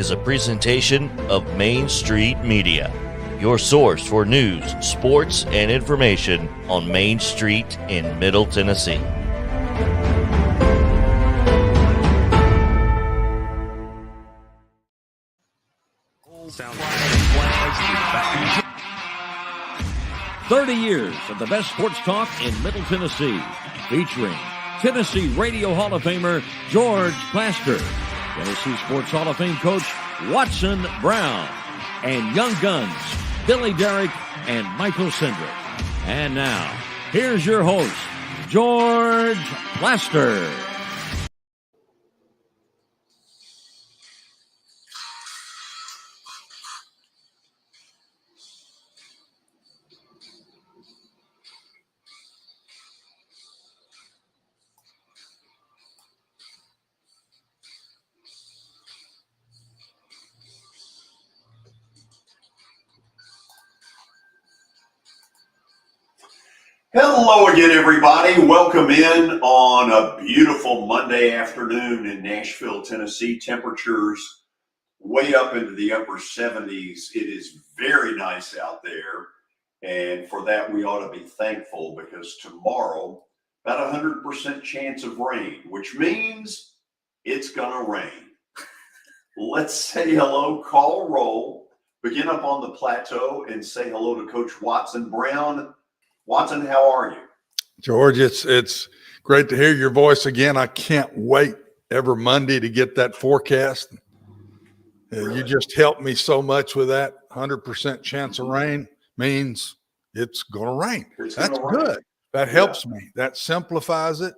is a presentation of Main Street Media, your source for news, sports, and information on Main Street in Middle Tennessee. Sounds 30 years of the best sports talk in Middle Tennessee, featuring Tennessee Radio Hall of Famer George Plaster, Tennessee Sports Hall of Fame coach Watson Brown, and young guns Billy Derrick and Michael Cindric. And now, here's your host, George Plaster. Hello again, everybody. Welcome in on a beautiful Monday afternoon in Nashville, Tennessee. Temperatures way up into the upper 70s. It is very nice out there, and for that we ought to be thankful, because tomorrow, about 100% chance of rain, which means it's going to rain. Let's say hello, call roll, begin up on the plateau, and say hello to Coach Watson Brown. Watson, how are you? George, it's great to hear your voice again. I can't wait every Monday to get that forecast. Really? You just helped me so much with that. 100% chance of rain means it's going to rain. That's good. That helps me. That simplifies it,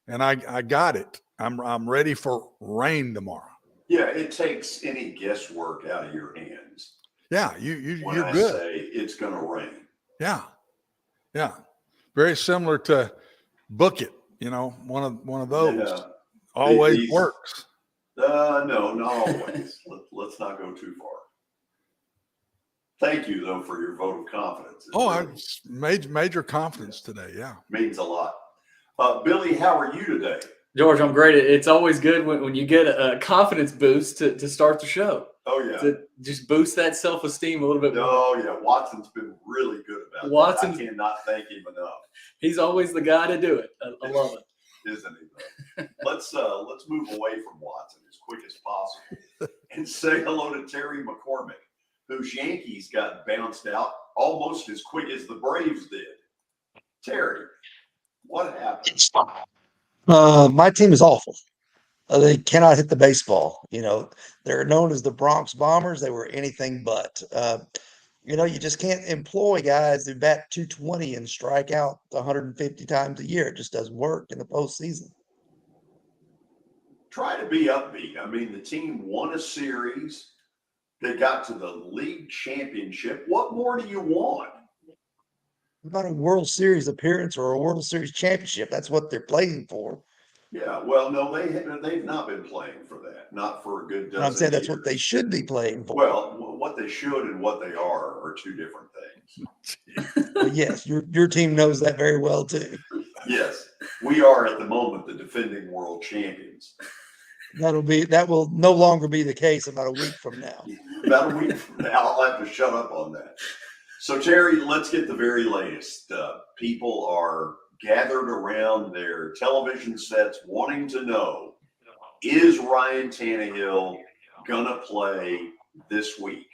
and I got it. I'm ready for rain tomorrow. Yeah, it takes any guesswork out of your hands. Yeah, you're when good. I say it's going to rain. Yeah, very similar to book it. You know, one of those. Yeah. Always works. No, not always. Let's not go too far. Thank you, though, for your vote of confidence. I major confidence today. Yeah, means a lot. Billy, how are you today? George, I'm great. It's always good when you get a confidence boost to start the show. Oh, yeah. To just boost that self-esteem a little bit more. Oh, yeah. Watson's been really good about that. I cannot thank him enough. He's always the guy to do it. I love it. Isn't he, though? Let's move away from Watson as quick as possible and say hello to Terry McCormick, whose Yankees got bounced out almost as quick as the Braves did. Terry, what happened? My team is awful. They cannot hit the baseball. You know, they're known as the Bronx Bombers. They were anything but. You just can't employ guys who bat 220 and strike out 150 times a year. It just doesn't work in the postseason. Try to be upbeat. I mean, the team won a series. They got to the league championship. What more do you want? Not a World Series appearance or a World Series championship. That's what they're playing for. Yeah, well, no, they've not been playing for that. Not for a good dozen I'm saying that's years. what they should be playing for. Well, what they should and what they are two different things. Well, yes, your team knows that very well too. Yes, we are at the moment the defending world champions. That will no longer be the case about a week from now. About a week from now, I'll have to shut up on that. So, Terry, let's get the very latest. People are gathered around their television sets wanting to know, is Ryan Tannehill going to play this week?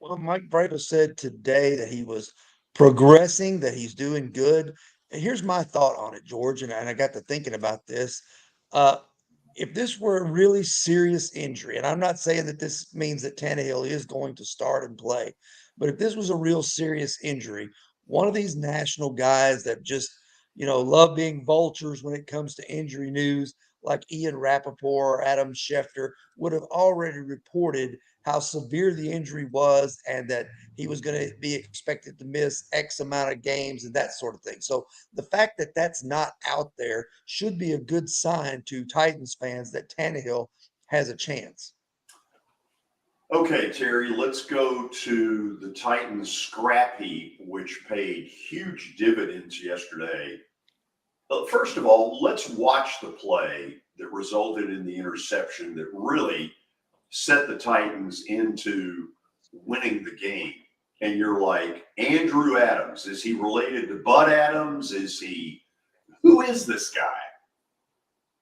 Well, Mike Vrabel said today that he was progressing, that he's doing good. And here's my thought on it, George, and I got to thinking about this. If this were a really serious injury, and I'm not saying that this means that Tannehill is going to start and play, but if this was a real serious injury, one of these national guys that just, love being vultures when it comes to injury news, like Ian Rappaport or Adam Schefter, would have already reported how severe the injury was and that he was going to be expected to miss X amount of games and that sort of thing. So the fact that that's not out there should be a good sign to Titans fans that Tannehill has a chance. Okay, Terry, let's go to the Titans scrap heap, which paid huge dividends yesterday. First of all, let's watch the play that resulted in the interception that really set the Titans into winning the game. And you're like, Andrew Adams, is he related to Bud Adams? Who is this guy?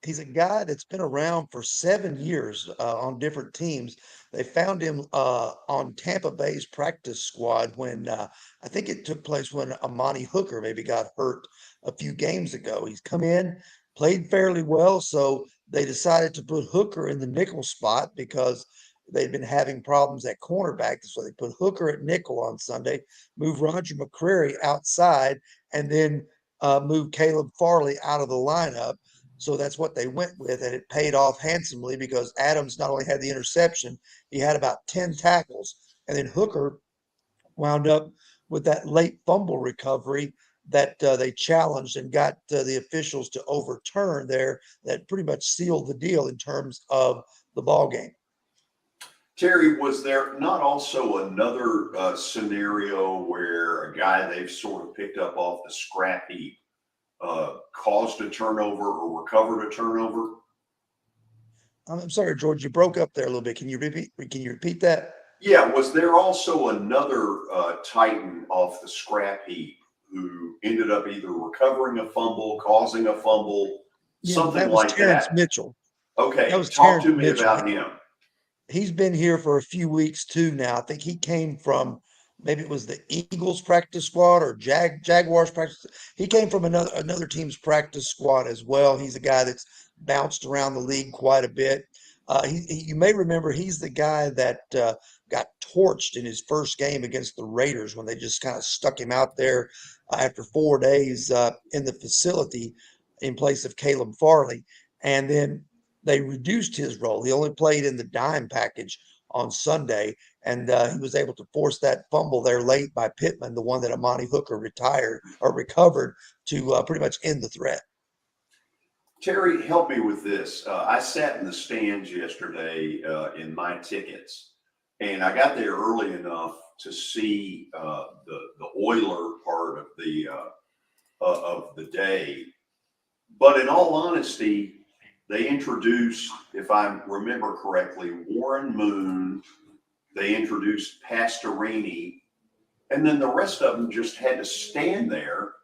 He's a guy that's been around for 7 years on different teams. They found him on Tampa Bay's practice squad when I think it took place when Amani Hooker maybe got hurt a few games ago. He's come in, played fairly well, so they decided to put Hooker in the nickel spot because they'd been having problems at cornerback. So they put Hooker at nickel on Sunday, moved Roger McCreary outside, and then moved Caleb Farley out of the lineup. So that's what they went with, and it paid off handsomely because Adams not only had the interception, he had about 10 tackles. And then Hooker wound up with that late fumble recovery that they challenged and got the officials to overturn there. That pretty much sealed the deal in terms of the ball game. Terry, was there not also another scenario where a guy they've sort of picked up off the scrap heap caused a turnover or recovered a turnover? I'm sorry, George, you broke up there a little bit. Can you repeat that? Yeah, was there also another Titan off the scrap heap who ended up either recovering a fumble, causing a fumble, something like Terrence that? Mitchell. Okay, That was talk Terrence to me Mitchell. about him. He's been here for a few weeks too now. I think he came from maybe it was the Eagles practice squad or Jaguars practice. He came from another team's practice squad as well. He's a guy that's bounced around the league quite a bit. You may remember he's the guy that got torched in his first game against the Raiders when they just kind of stuck him out there after 4 days in the facility in place of Caleb Farley. And then they reduced his role. He only played in the dime package on Sunday, and he was able to force that fumble there late by Pittman, the one that Amani Hooker recovered to pretty much end the threat. Terry, help me with this. I sat in the stands yesterday in my tickets, and I got there early enough to see the Oiler part of the day. But in all honesty, they introduced, if I remember correctly, Warren Moon. They introduced Pastorini, and then the rest of them just had to stand there.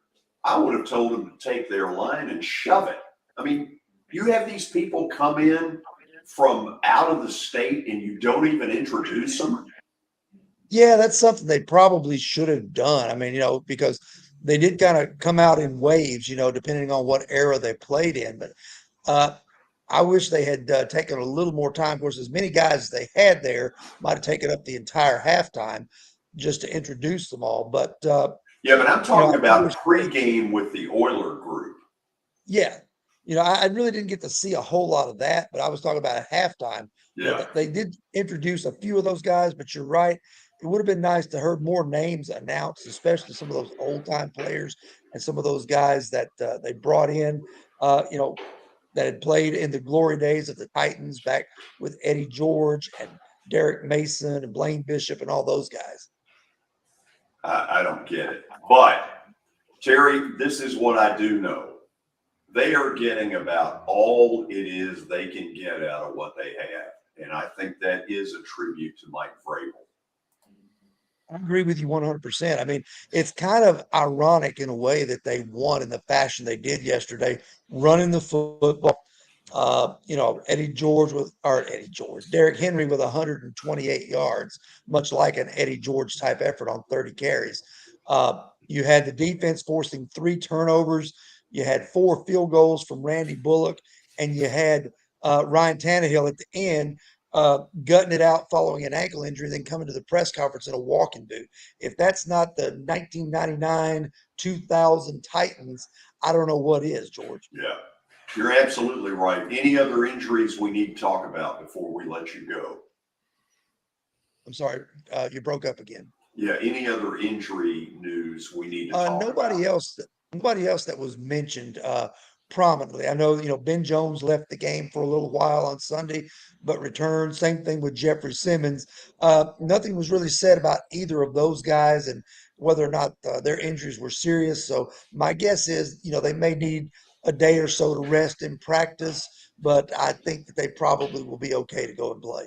I would have told them to take their line and shove it. I mean, you have these people come in from out of the state and you don't even introduce them. Yeah, that's something they probably should have done. I mean, because they did kind of come out in waves, depending on what era they played in. But I wish they had taken a little more time. Of course, as many guys as they had there might have taken up the entire halftime just to introduce them all. But yeah, but I'm talking about pregame with the Oiler group. Yeah. I really didn't get to see a whole lot of that, but I was talking about at halftime. Yeah. They did introduce a few of those guys, but you're right. It would have been nice to heard more names announced, especially some of those old-time players and some of those guys that they brought in, that had played in the glory days of the Titans back with Eddie George and Derek Mason and Blaine Bishop and all those guys. I don't get it. But, Terry, this is what I do know. They are getting about all it is they can get out of what they have. And I think that is a tribute to Mike Vrabel. I agree with you 100%. I mean, it's kind of ironic in a way that they won in the fashion they did yesterday, running the football. Derrick Henry with 128 yards, much like an Eddie George type effort on 30 carries. You had the defense forcing 3 turnovers. You had 4 field goals from Randy Bullock, and you had Ryan Tannehill at the end gutting it out following an ankle injury, then coming to the press conference in a walking boot. If that's not the 1999-2000 Titans, I don't know what is, George. Yeah, you're absolutely right. Any other injuries we need to talk about before we let you go? I'm sorry, you broke up again. Yeah, any other injury news we need to talk about? Nobody else that was mentioned prominently. I know, Ben Jones left the game for a little while on Sunday, but returned. Same thing with Jeffrey Simmons. Nothing was really said about either of those guys and whether or not their injuries were serious. So my guess is, they may need a day or so to rest in practice, but I think that they probably will be okay to go and play.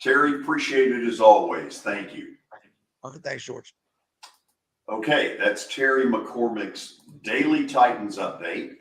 Terry, appreciate it as always. Thank you. Okay, thanks, George. Okay, that's Terry McCormick's Daily Titans Update.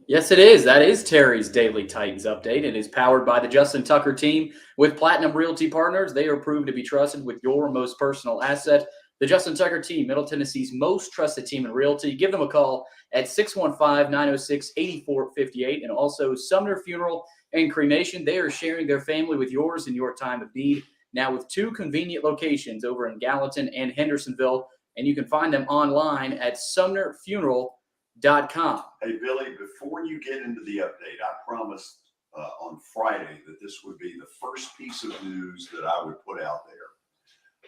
Yes, it is. That is Terry's Daily Titans Update. It is powered by the Justin Tucker team with Platinum Realty Partners. They are proved to be trusted with your most personal asset. The Justin Tucker team, Middle Tennessee's most trusted team in realty. Give them a call at 615-906-8458. And also Sumner Funeral and Cremation. They are sharing their family with yours in your time of need. Now with 2 convenient locations over in Gallatin and Hendersonville. And you can find them online at sumnerfuneral.com. Hey, Billy, before you get into the update, I promised on Friday that this would be the first piece of news that I would put out there.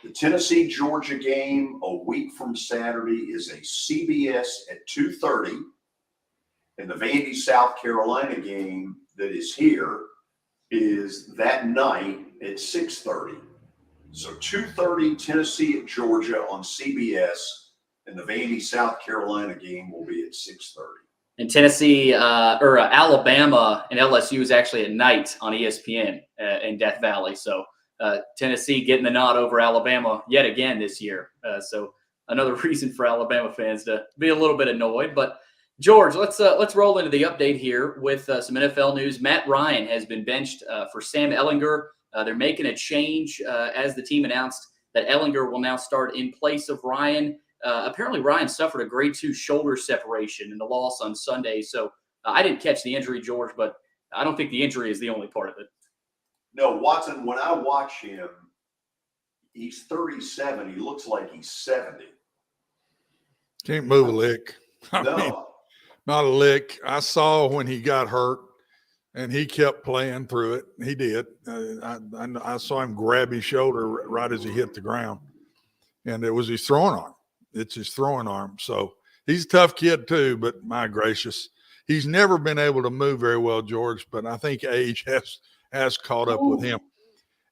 The Tennessee-Georgia game a week from Saturday is a CBS at 2:30, and the Vandy, South Carolina game that is here is that night at 6:30. So 2:30 Tennessee at Georgia on CBS, and the Vandy, South Carolina game will be at 6:30. And Tennessee or Alabama and LSU is actually at night on ESPN in Death Valley. So Tennessee getting the nod over Alabama yet again this year. So another reason for Alabama fans to be a little bit annoyed. But George, let's roll into the update here with some NFL news. Matt Ryan has been benched for Sam Ehlinger. They're making a change as the team announced that Ehlinger will now start in place of Ryan. Apparently, Ryan suffered a grade 2 shoulder separation in the loss on Sunday. So I didn't catch the injury, George, but I don't think the injury is the only part of it. No, Watson, when I watch him, he's 37. He looks like he's 70. Can't move a lick. I No. mean, not a lick. I saw when he got hurt, and he kept playing through it. He did. I saw him grab his shoulder right as he hit the ground, and it was his throwing arm. It's his throwing arm. So he's a tough kid too, but my gracious, he's never been able to move very well, George, but I think age has caught up with him.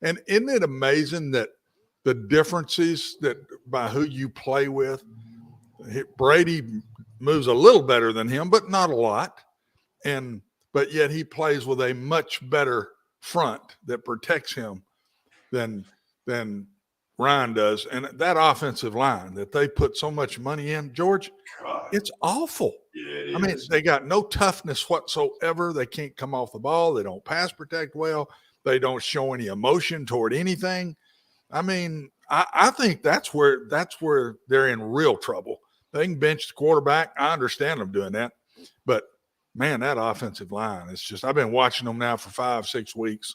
And isn't it amazing that the differences that by who you play with? Brady moves a little better than him, but not a lot. But yet he plays with a much better front that protects him than Ryan does. And that offensive line that they put so much money in, George, it's awful. Yeah, it is. I mean, they got no toughness whatsoever. They can't come off the ball. They don't pass protect well. They don't show any emotion toward anything. I mean, I think that's where they're in real trouble. They can bench the quarterback. I understand them doing that. But, man, that offensive line, it's just – I've been watching them now for 5-6 weeks.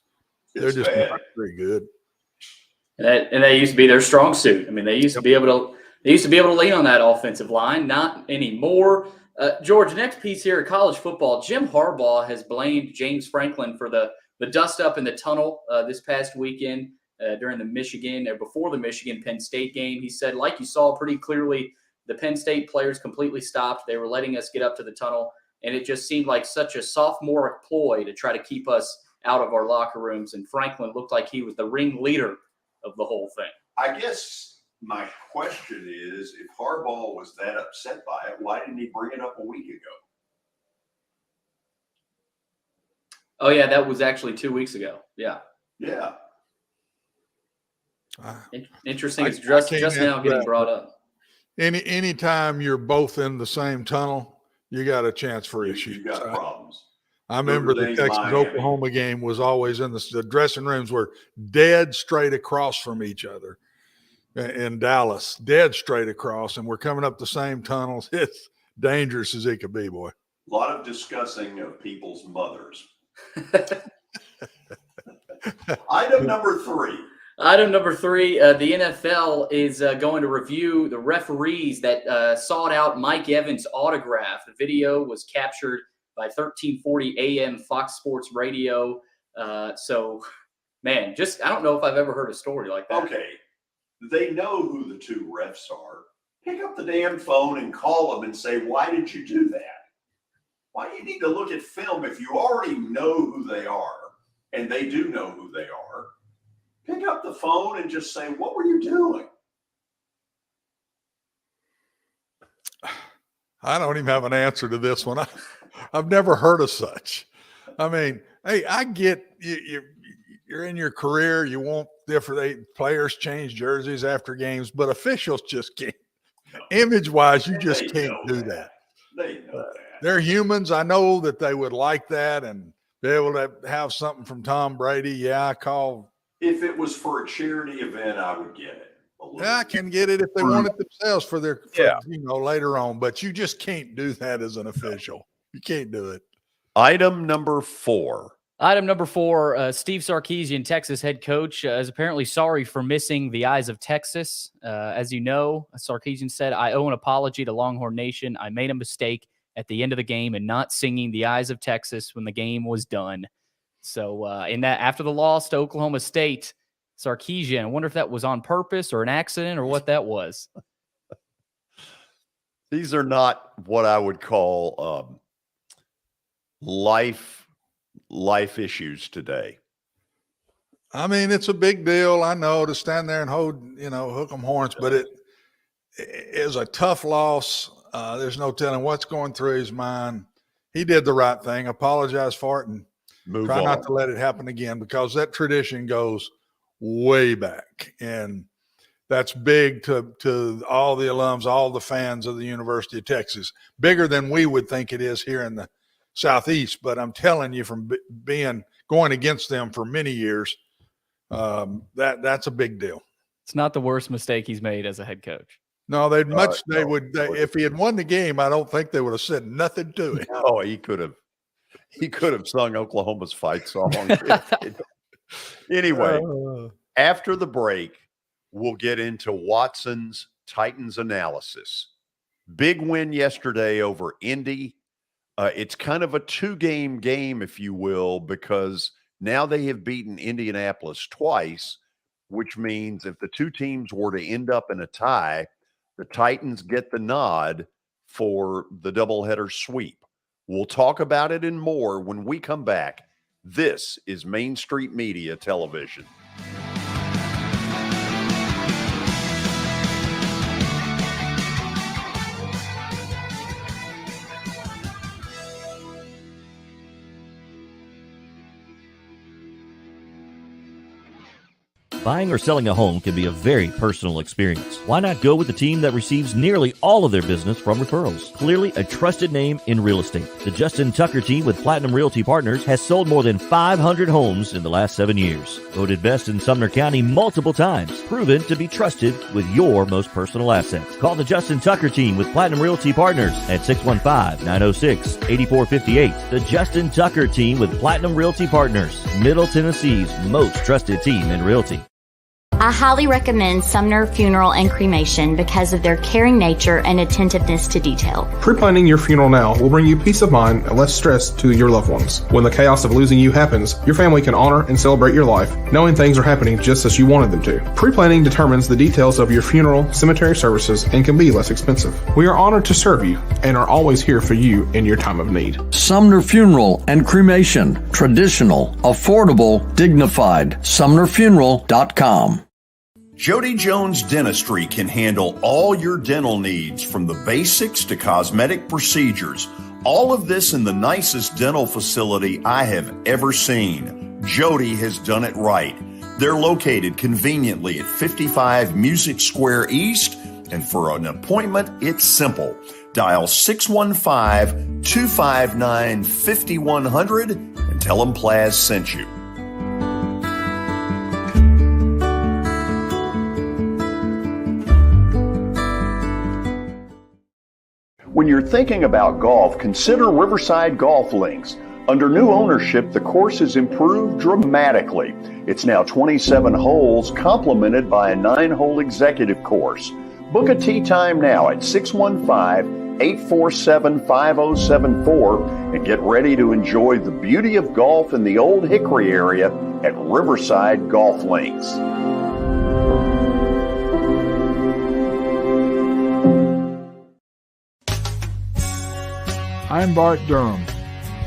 They're just not very good. And that used to be their strong suit. I mean, they used to be able to lean on that offensive line. Not anymore. George, next piece here, college football. Jim Harbaugh has blamed James Franklin for the dust up in the tunnel this past weekend during the before the Michigan-Penn State game. He said, like you saw pretty clearly, the Penn State players completely stopped. They were letting us get up to the tunnel, and it just seemed like such a sophomoric ploy to try to keep us out of our locker rooms. And Franklin looked like he was the ringleader of the whole thing. I guess my question is, if Harbaugh was that upset by it, why didn't he bring it up a week ago? Oh, yeah, that was actually 2 weeks ago. Yeah. Yeah. Interesting. It's just now getting brought up. Anytime you're both in the same tunnel, you got a chance for issues. You got problems. I remember the Texas-Oklahoma game was always in the dressing rooms were dead straight across from each other in Dallas, dead straight across, and we're coming up the same tunnels. It's dangerous as it could be, boy. A lot of discussing of people's mothers. Item number 3. Item number 3, the NFL is going to review the referees that sought out Mike Evans' autograph. The video was captured by 1340 AM Fox Sports Radio. So, man, I don't know if I've ever heard a story like that. Okay. They know who the 2 refs are. Pick up the damn phone and call them and say, why did you do that? Why do you need to look at film if you already know who they are, and they do know who they are? Pick up the phone and just say, what were you doing? I don't even have an answer to this one. I've never heard of such. I mean, hey, I get you're in your career. You want different players change jerseys after games, but officials just can't. Image-wise, you just can't do that. They know that. They're humans. I know that they would like that and be able to have something from Tom Brady. Yeah, I call. If it was for a charity event, I would get it. Yeah, I can get it if they want it themselves for later on. But you just can't do that as an official. You can't do it. Item number 4. Steve Sarkisian, Texas head coach, is apparently sorry for missing the Eyes of Texas. As you know, Sarkisian said, "I owe an apology to Longhorn Nation. I made a mistake at the end of the game and not singing the Eyes of Texas when the game was done." So after the loss to Oklahoma State, Sarkisian, I wonder if that was on purpose or an accident or what that was. These are not what I would call life issues today. I mean, it's a big deal. I know, to stand there and hook 'em horns, but it is a tough loss. There's no telling what's going through his mind. He did the right thing. Apologize for it and try not to let it happen again, because that tradition goes way back. And that's big to all the alums, all the fans of the University of Texas, bigger than we would think it is here in the Southeast. But I'm telling you, from going against them for many years, that's a big deal. It's not the worst mistake he's made as a head coach. No, if he had won the game, I don't think they would have said nothing to him. Oh, he could have sung Oklahoma's fight song. Anyway, after the break, we'll get into Watson's Titans analysis. Big win yesterday over Indy. It's kind of a 2-game game, if you will, because now they have beaten Indianapolis twice, which means if the two teams were to end up in a tie, the Titans get the nod for the doubleheader sweep. We'll talk about it and more when we come back. This is Main Street Media Television. Buying or selling a home can be a very personal experience. Why not go with the team that receives nearly all of their business from referrals? Clearly a trusted name in real estate. The Justin Tucker team with Platinum Realty Partners has sold more than 500 homes in the last 7 years. Voted best in Sumner County multiple times. Proven to be trusted with your most personal assets. Call the Justin Tucker team with Platinum Realty Partners at 615-906-8458. The Justin Tucker team with Platinum Realty Partners, Middle Tennessee's most trusted team in realty. I highly recommend Sumner Funeral and Cremation because of their caring nature and attentiveness to detail. Pre-planning your funeral now will bring you peace of mind and less stress to your loved ones. When the chaos of losing you happens, your family can honor and celebrate your life, knowing things are happening just as you wanted them to. Pre-planning determines the details of your funeral, cemetery services, and can be less expensive. We are honored to serve you and are always here for you in your time of need. Sumner Funeral and Cremation. Traditional, affordable, dignified. SumnerFuneral.com. Jody Jones Dentistry can handle all your dental needs, from the basics to cosmetic procedures. All of this in the nicest dental facility I have ever seen. Jody has done it right. They're located conveniently at 55 Music Square East, and for an appointment, it's simple. Dial 615-259-5100 and tell them Plaz sent you. When you're thinking about golf, consider Riverside Golf Links. Under new ownership, the course has improved dramatically. It's now 27 holes, complemented by a 9-hole executive course. Book a tee time now at 615-847-5074 and get ready to enjoy the beauty of golf in the Old Hickory area at Riverside Golf Links. I'm Bart Durham.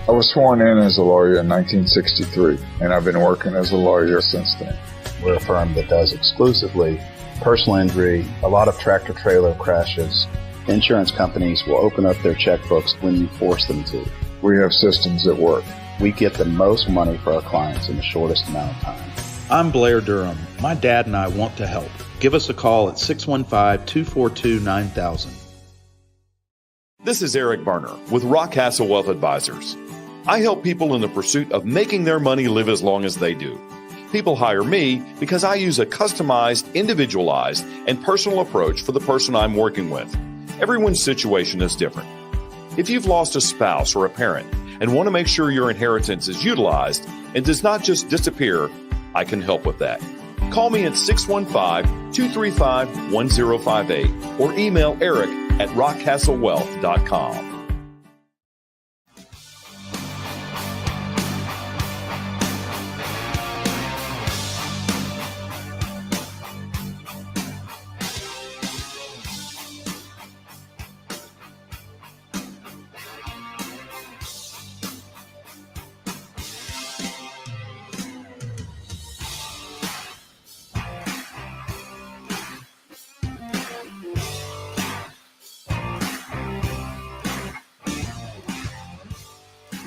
I was sworn in as a lawyer in 1963, and I've been working as a lawyer since then. We're a firm that does exclusively personal injury, a lot of tractor-trailer crashes. Insurance companies will open up their checkbooks when you force them to. We have systems that work. we get the most money for our clients in the shortest amount of time. I'm Blair Durham. My dad and I want to help. Give us a call at 615-242-9000. This is Eric Berner with Rockcastle Wealth Advisors. I help people in the pursuit of making their money live as long as they do. People hire me because I use a customized, individualized, and personal approach for the person I'm working with. Everyone's situation is different. If you've lost a spouse or a parent and want to make sure your inheritance is utilized and does not just disappear, I can help with that. Call me at 615-235-1058 or email eric@rockcastlewealth.com.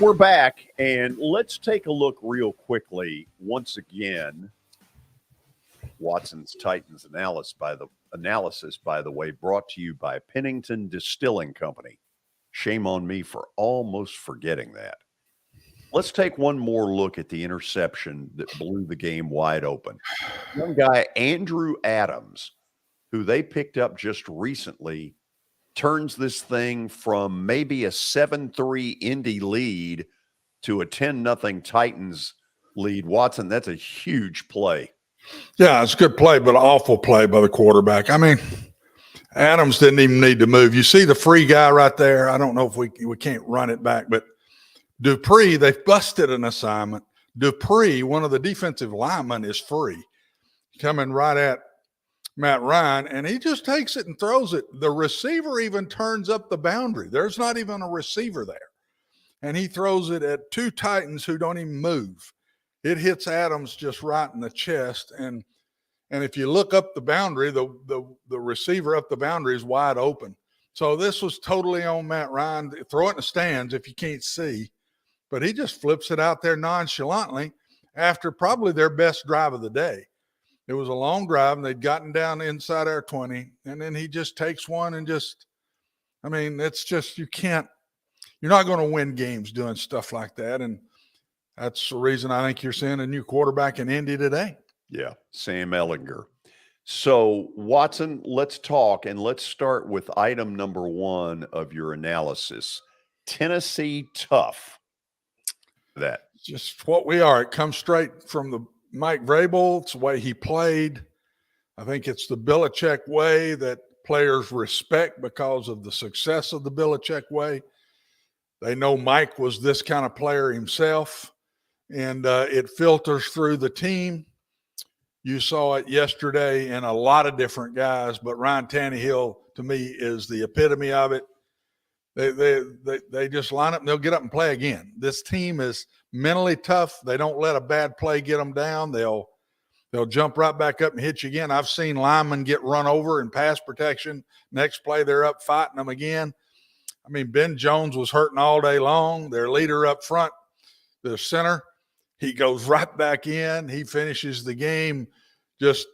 We're back, and let's take a look real quickly once again. Watson's Titans analysis, by the way, brought to you by Pennington Distilling Company. Shame on me for almost forgetting that. Let's take one more look at the interception that blew the game wide open. Young guy, Andrew Adams, who they picked up just recently, turns this thing from maybe a 7-3 Indy lead to a 10-0 Titans lead. Watson, that's a huge play. Yeah, it's a good play, but an awful play by the quarterback. I mean, Adams didn't even need to move. You see the free guy right there? I don't know if we can't run it back, but Dupree, they've busted an assignment. Dupree, one of the defensive linemen, is free, coming right at Matt Ryan, and he just takes it and throws it. The receiver even turns up the boundary. There's not even a receiver there. And he throws it at two Titans who don't even move. It hits Adams just right in the chest. And if you look up the boundary, the receiver up the boundary is wide open. So this was totally on Matt Ryan. Throw it in the stands if you can't see. But he just flips it out there nonchalantly after probably their best drive of the day. It was a long drive, and they'd gotten down inside our 20, and then he just takes one and just – I mean, it's just you're not going to win games doing stuff like that, and that's the reason I think you're seeing a new quarterback in Indy today. Yeah, Sam Ehlinger. So, Watson, let's talk, and let's start with item number one of your analysis. Tennessee tough. That. Just what we are. It comes straight from the Mike Vrabel. It's the way he played. I think it's the Belichick way that players respect because of the success of the Belichick way. They know Mike was this kind of player himself, and it filters through the team. You saw it yesterday in a lot of different guys, but Ryan Tannehill, to me, is the epitome of it. They just line up and they'll get up and play again. This team is mentally tough. They don't let a bad play get them down. They'll jump right back up and hit you again. I've seen linemen get run over in pass protection. Next play, they're up fighting them again. I mean, Ben Jones was hurting all day long. Their leader up front, the center, he goes right back in. He finishes the game just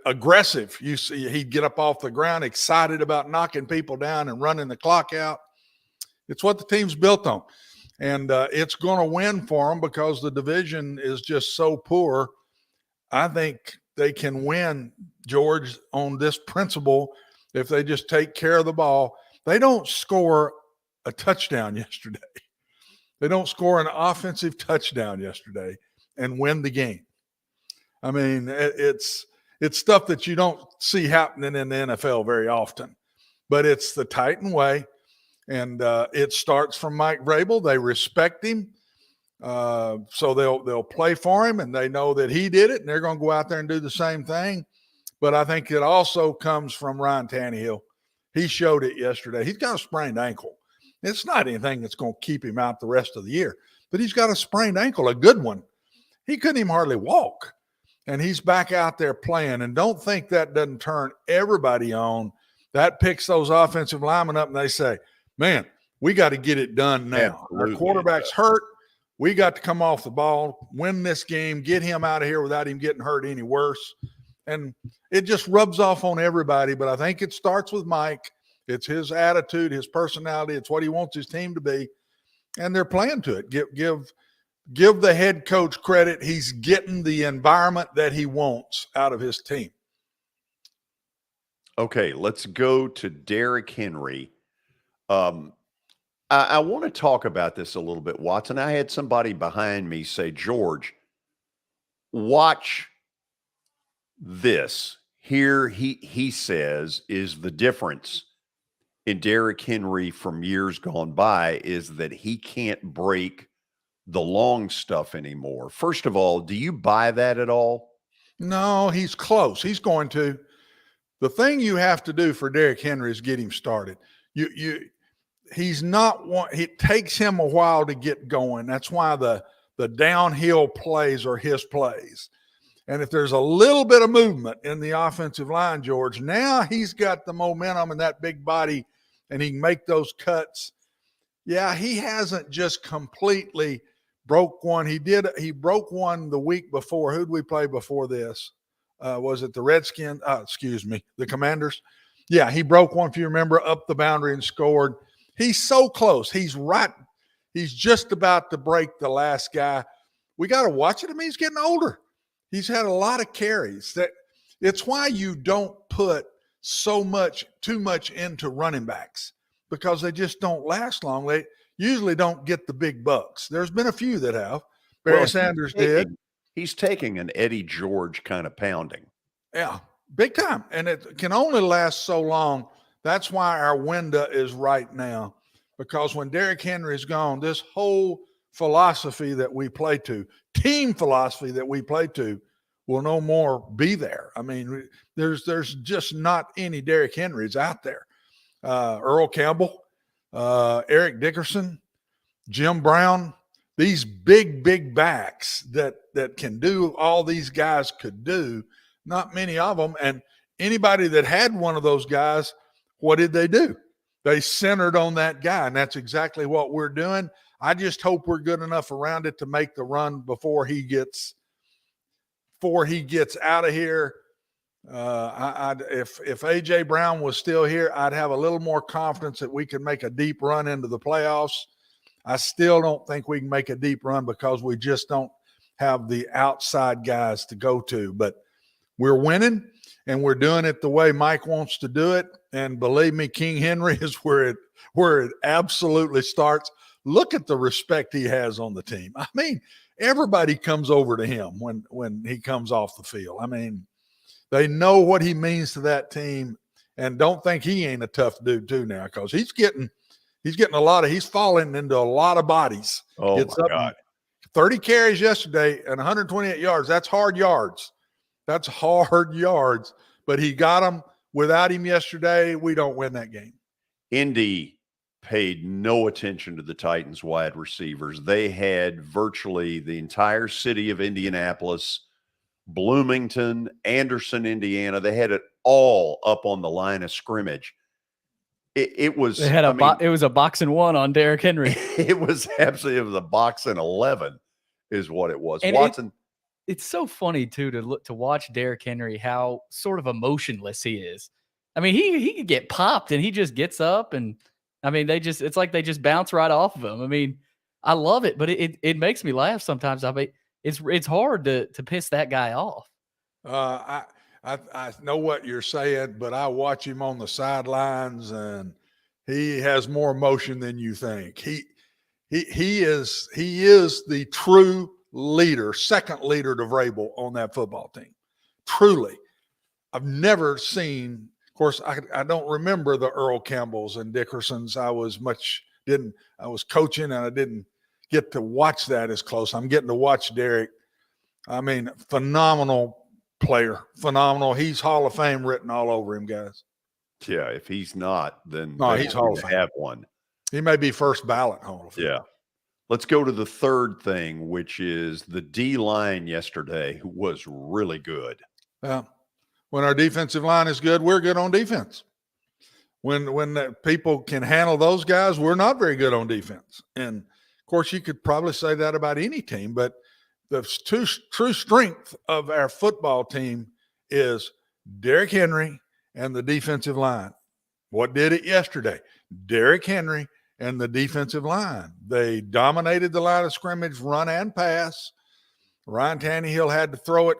aggressive. You see, he'd get up off the ground, excited about knocking people down and running the clock out. It's what the team's built on. And it's going to win for them because the division is just so poor. I think they can win, George, on this principle if they just take care of the ball. They don't score a touchdown yesterday. They don't score an offensive touchdown yesterday and win the game. I mean, it's stuff that you don't see happening in the NFL very often, but it's the Titan way, and it starts from Mike Vrabel. They respect him, so they'll play for him, and they know that he did it, and they're going to go out there and do the same thing. But I think it also comes from Ryan Tannehill. He showed it yesterday. He's got a sprained ankle. It's not anything that's going to keep him out the rest of the year, but he's got a sprained ankle, a good one. He couldn't even hardly walk. And he's back out there playing. And don't think that doesn't turn everybody on. That picks those offensive linemen up and they say, man, we got to get it done now. Absolutely. Our quarterback's hurt. We got to come off the ball, win this game, get him out of here without him getting hurt any worse. And it just rubs off on everybody. But I think it starts with Mike. It's his attitude, his personality. It's what he wants his team to be. And they're playing to it. Give the head coach credit. He's getting the environment that he wants out of his team. Okay, let's go to Derrick Henry. I want to talk about this a little bit, Watson. I had somebody behind me say, George, watch this. Here he says is the difference in Derrick Henry from years gone by is that he can't break the long stuff anymore. First of all, do you buy that at all? No, he's close. He's going to. The thing you have to do for Derrick Henry is get him started. He's not one. It takes him a while to get going. That's why the downhill plays are his plays. And if there's a little bit of movement in the offensive line, George, now he's got the momentum and that big body, and he can make those cuts. Yeah, he hasn't just completely broke one. He broke one the week before. Who'd we play before this? Was it the Redskins? The Commanders. Yeah, he broke one, if you remember, up the boundary and scored. He's so close. He's right. He's just about to break the last guy. We got to watch it. I mean, he's getting older. He's had a lot of carries. It's why you don't put too much into running backs, because they just don't last long. They usually don't get the big bucks. There's been a few that have. Barry Sanders did. He's taking an Eddie George kind of pounding. Yeah, big time. And it can only last so long. That's why our window is right now, because when Derrick Henry is gone, this whole philosophy that we play to, team philosophy that we play to, will no more be there. I mean, there's just not any Derrick Henrys out there. Earl Campbell, Eric Dickerson, Jim Brown, these big backs that can do all these guys could do, not many of them. And anybody that had one of those guys, what did they do? They centered on that guy, and that's exactly what we're doing. I just hope we're good enough around it to make the run before he gets out of here. If A.J. Brown was still here, I'd have a little more confidence that we could make a deep run into the playoffs. I still don't think we can make a deep run because we just don't have the outside guys to go to. But we're winning, and we're doing it the way Mike wants to do it. And believe me, King Henry is where it absolutely starts. Look at the respect he has on the team. I mean, everybody comes over to him when he comes off the field. I mean, they know what he means to that team, and don't think he ain't a tough dude too now, because he's getting he's falling into a lot of bodies. Oh, my God. 30 carries yesterday and 128 yards. That's hard yards. But he got them. Without him yesterday, we don't win that game. Indy paid no attention to the Titans wide receivers. They had virtually the entire city of Indianapolis, Bloomington, Anderson, Indiana. They had it all up on the line of scrimmage. It was a boxing one on Derrick Henry. It was a boxing 11 is what it was. And Watson. It's so funny too to watch Derrick Henry, how sort of emotionless he is. I mean, he could get popped and he just gets up, and I mean, it's like they just bounce right off of him. I mean, I love it, but it makes me laugh sometimes. I mean, it's hard to piss that guy off. I know what you're saying, but I watch him on the sidelines, and he has more emotion than you think. He is the true leader, second leader to Vrabel on that football team. Truly. I've never seen, of course, I don't remember the Earl Campbells and Dickersons. I was coaching, and I didn't get to watch that as close. I'm getting to watch Derrick. I mean, phenomenal player, phenomenal. He's Hall of Fame written all over him, guys. Yeah, if he's not, then he's Hall of Fame. Have one. He may be first ballot Hall of Fame. Yeah. Let's go to the third thing, which is the D-line yesterday was really good. When our defensive line is good, we're good on defense. when the people can handle those guys, we're not very good on defense. And of course, you could probably say that about any team, but the true strength of our football team is Derrick Henry and the defensive line. What did it yesterday? Derrick Henry and the defensive line. They dominated the line of scrimmage, run and pass. Ryan Tannehill had to throw it.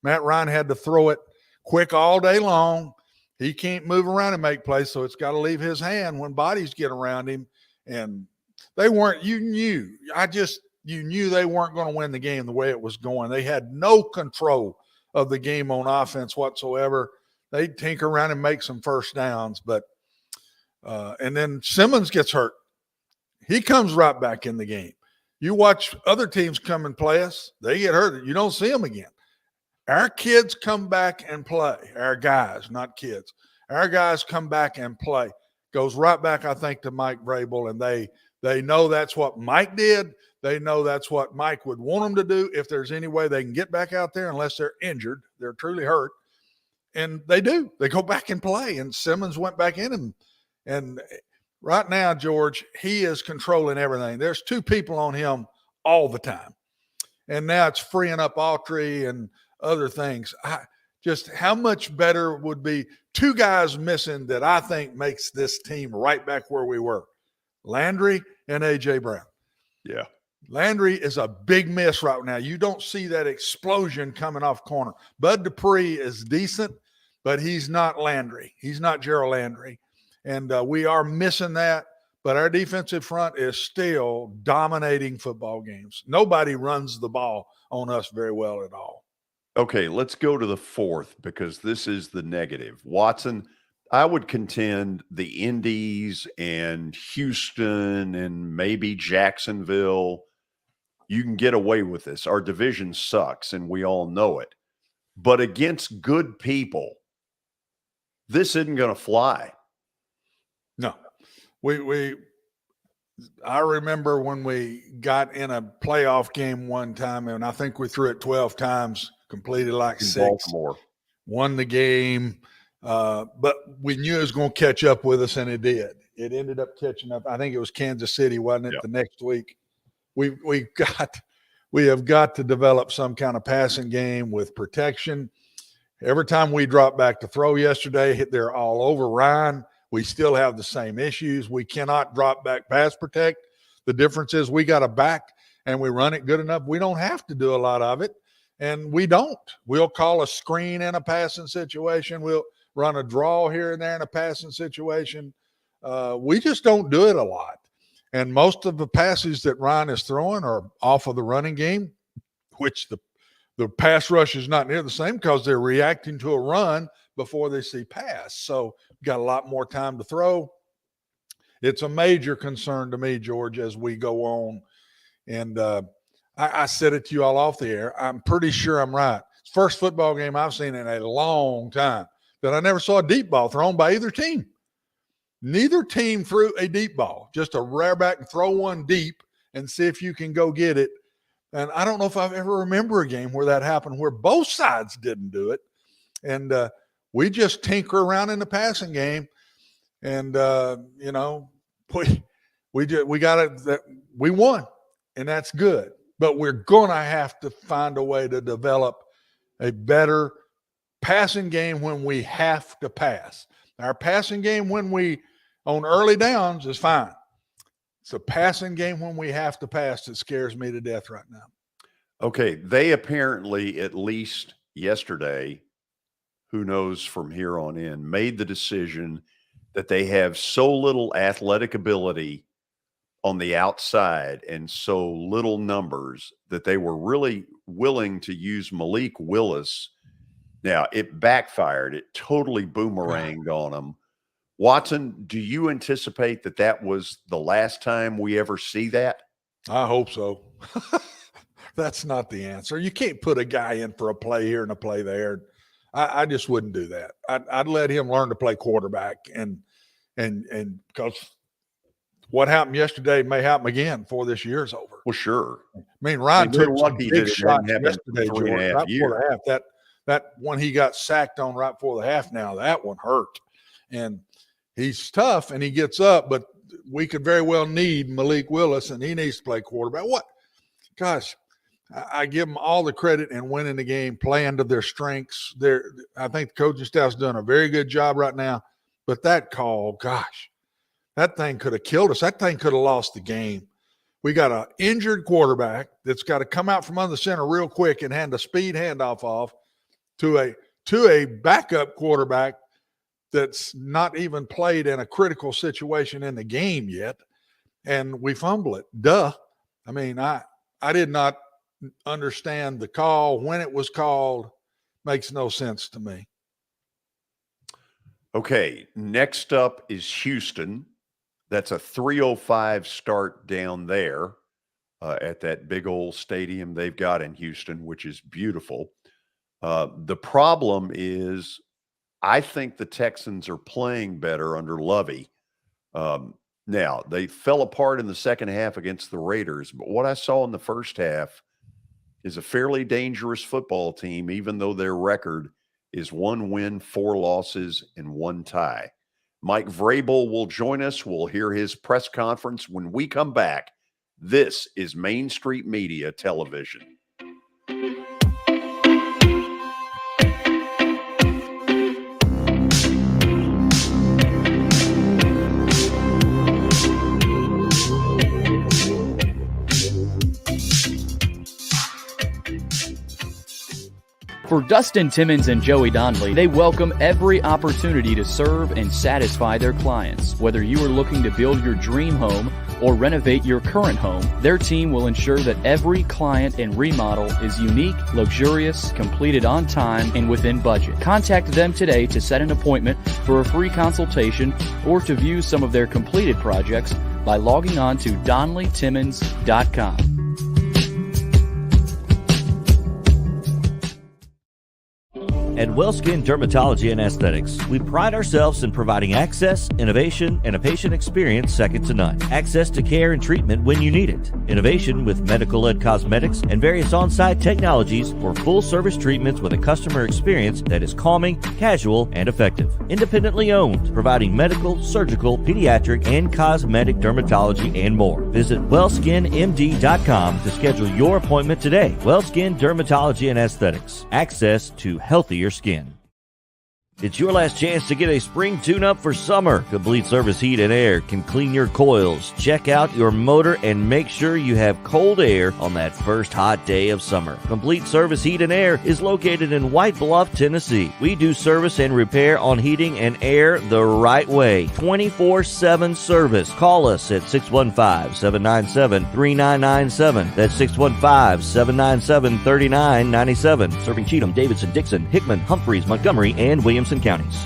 Matt Ryan had to throw it quick all day long. He can't move around and make plays, so it's got to leave his hand when bodies get around him. And they weren't. You knew they weren't going to win the game the way it was going. They had no control of the game on offense whatsoever. They'd tinker around and make some first downs, but and then Simmons gets hurt. He comes right back in the game. You watch other teams come and play us, they get hurt. You don't see them again. Our kids come back and play. Our guys, not kids. Our guys come back and play. Goes right back, I think, to Mike Vrabel, and they know that's what Mike did. They know that's what Mike would want them to do if there's any way they can get back out there unless they're injured. They're truly hurt. And they do. They go back and play. And Simmons went back in and right now, George, he is controlling everything. There's two people on him all the time. And now it's freeing up Autry and other things. Just how much better would be two guys missing that I think makes this team right back where we were. Landry and A.J. Brown. Yeah. Landry is a big miss right now. You don't see that explosion coming off corner. Bud Dupree is decent, but he's not Landry. He's not Gerald Landry. And we are missing that, but our defensive front is still dominating football games. Nobody runs the ball on us very well at all. Okay, let's go to the fourth because this is the negative. Watson, I would contend the Indies and Houston and maybe Jacksonville, you can get away with this. Our division sucks, and we all know it. But against good people, this isn't going to fly. No. I remember when we got in a playoff game one time, and I think we threw it 12 times, completed like 6. Baltimore. Won the game, but we knew it was going to catch up with us, and it did. It ended up catching up. I think it was Kansas City, wasn't it, the next week? We have got to develop some kind of passing game with protection. Every time we dropped back to throw yesterday, they're all over Ryan. We still have the same issues. We cannot drop back pass protect. The difference is we got a back and we run it good enough. We don't have to do a lot of it, and we don't. We'll call a screen in a passing situation. We'll run a draw here and there in a passing situation. We just don't do it a lot. And most of the passes that Ryan is throwing are off of the running game, which the pass rush is not near the same because they're reacting to a run before they see pass. So got a lot more time to throw. It's a major concern to me, George, as we go on. And I said it to you all off the air. I'm pretty sure I'm right. It's the first football game I've seen in a long time that I never saw a deep ball thrown by either team. Neither team threw a deep ball, just a rear back and throw one deep and see if you can go get it. And I don't know if I've ever remember a game where that happened, where both sides didn't do it. And we just tinker around in the passing game. And, we got it. We won, and that's good. But we're going to have to find a way to develop a better passing game when we have to pass. Our passing game on early downs is fine. It's a passing game when we have to pass that scares me to death right now. Okay, they apparently, at least yesterday, who knows from here on in, made the decision that they have so little athletic ability on the outside and so little numbers that they were really willing to use Malik Willis. Now, it backfired. It totally boomeranged on them. Watson, do you anticipate that was the last time we ever see that? I hope so. That's not the answer. You can't put a guy in for a play here and a play there. I just wouldn't do that. I'd let him learn to play quarterback, and because what happened yesterday may happen again before this year's over. Well, sure. I mean, Ryan took some big shots yesterday, George, right before the half. That one he got sacked on right before the half. Now that one hurt, And he's tough and he gets up, but we could very well need Malik Willis, and he needs to play quarterback. What? Gosh, I give them all the credit in winning the game, playing to their strengths. I think the coaching staff's doing a very good job right now. But that call, gosh, that thing could have killed us. That thing could have lost the game. We got an injured quarterback that's got to come out from under the center real quick and hand a speed handoff off to a backup quarterback that's not even played in a critical situation in the game yet, and we fumble it. Duh. I mean, I did not understand the call when it was called. Makes no sense to me. Okay, next up is Houston. That's a 3:05 start down there at that big old stadium they've got in Houston, which is beautiful. The problem is I think the Texans are playing better under Lovey. Now, they fell apart in the second half against the Raiders, but what I saw in the first half is a fairly dangerous football team, even though their record is 1 win, 4 losses, and 1 tie. Mike Vrabel will join us. We'll hear his press conference when we come back. This is Main Street Media Television. For Dustin Timmons and Joey Donnelly, they welcome every opportunity to serve and satisfy their clients. Whether you are looking to build your dream home or renovate your current home, their team will ensure that every client and remodel is unique, luxurious, completed on time, and within budget. Contact them today to set an appointment for a free consultation or to view some of their completed projects by logging on to DonnellyTimmons.com. At WellSkin Dermatology and Aesthetics, we pride ourselves in providing access, innovation, and a patient experience second to none. Access to care and treatment when you need it. Innovation with medical-led cosmetics and various on-site technologies for full-service treatments with a customer experience that is calming, casual, and effective. Independently owned, providing medical, surgical, pediatric, and cosmetic dermatology and more. Visit WellSkinMD.com to schedule your appointment today. WellSkin Dermatology and Aesthetics. Access to healthier skin. It's your last chance to get a spring tune-up for summer. Complete Service Heat and Air can clean your coils, check out your motor, and make sure you have cold air on that first hot day of summer. Complete Service Heat and Air is located in White Bluff, Tennessee. We do service and repair on heating and air the right way. 24/7 service. Call us at 615-797-3997. That's 615-797-3997. Serving Cheatham, Davidson, Dixon, Hickman, Humphreys, Montgomery, and Williamson counties.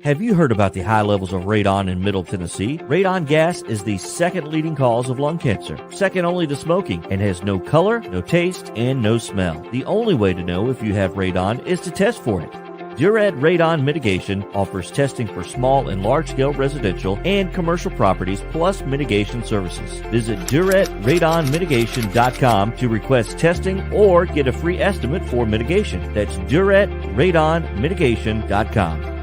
Have you heard about the high levels of radon in Middle Tennessee? Radon gas is the second leading cause of lung cancer, second only to smoking, and has no color, no taste, and no smell. The only way to know if you have radon is to test for it. Duret Radon Mitigation offers testing for small and large-scale residential and commercial properties, plus mitigation services. Visit DuretRadonMitigation.com to request testing or get a free estimate for mitigation. That's DuretRadonMitigation.com.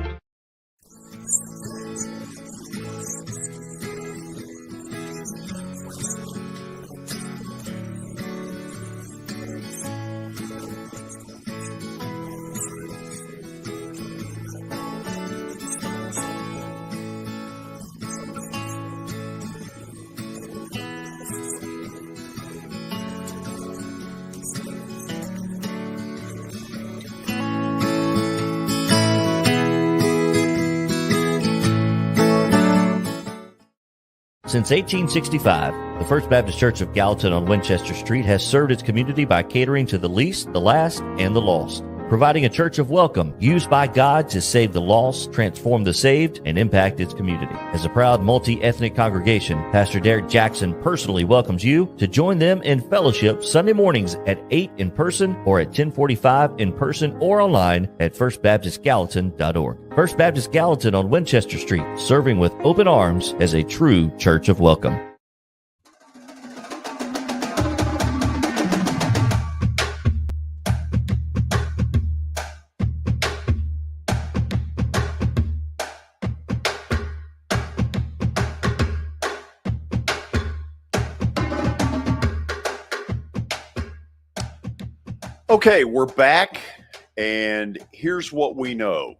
Since 1865, the First Baptist Church of Gallatin on Winchester Street has served its community by catering to the least, the last, and the lost, providing a church of welcome used by God to save the lost, transform the saved, and impact its community. As a proud multi-ethnic congregation, Pastor Derek Jackson personally welcomes you to join them in fellowship Sunday mornings at 8 in person or at 1045 in person or online at firstbaptistgallatin.org. First Baptist Gallatin on Winchester Street, serving with open arms as a true church of welcome. Okay, we're back, and here's what we know.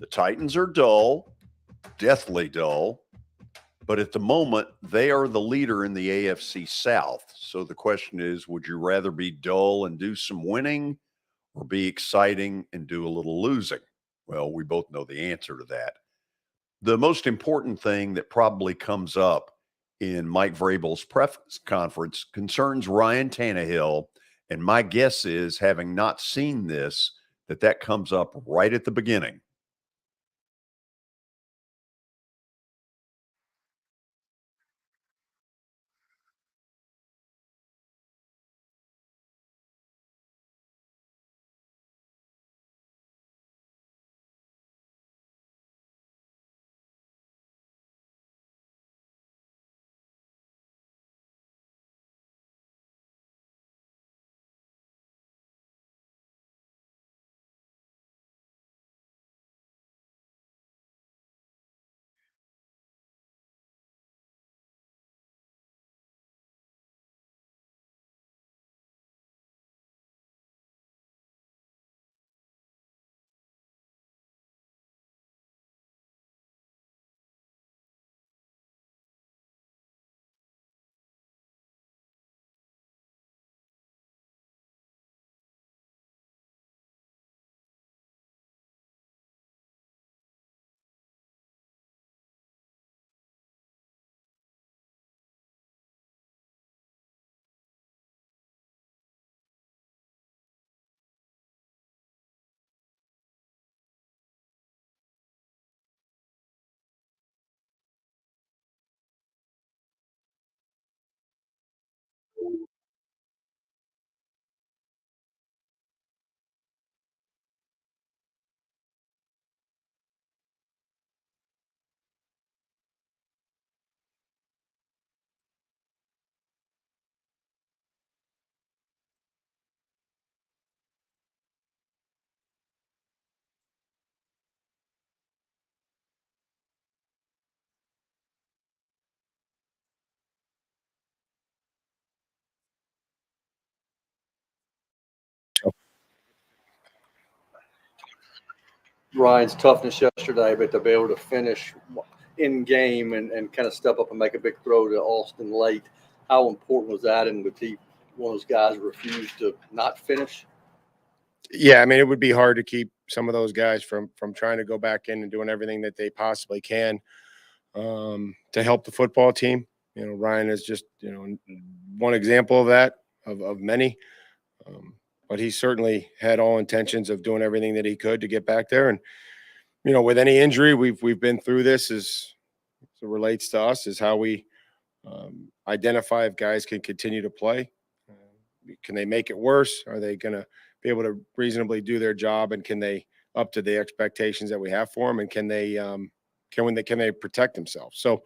The Titans are dull, deathly dull, but at the moment, they are the leader in the AFC South. So the question is, would you rather be dull and do some winning or be exciting and do a little losing? Well, we both know the answer to that. The most important thing that probably comes up in Mike Vrabel's press conference concerns Ryan Tannehill. And my guess is, having not seen this, that comes up right at the beginning. Ryan's toughness yesterday, but to be able to finish in game and kind of step up and make a big throw to Austin late, how important was that? And would he one of those guys refuse to not finish? Yeah, I mean, it would be hard to keep some of those guys from trying to go back in and doing everything that they possibly can to help the football team. You know, Ryan is just, one example of that, of many. But he certainly had all intentions of doing everything that he could to get back there. And, with any injury, we've been through this as it relates to us, is how we identify if guys can continue to play. Can they make it worse? Are they going to be able to reasonably do their job? And can they up to the expectations that we have for them? And can they protect themselves? So,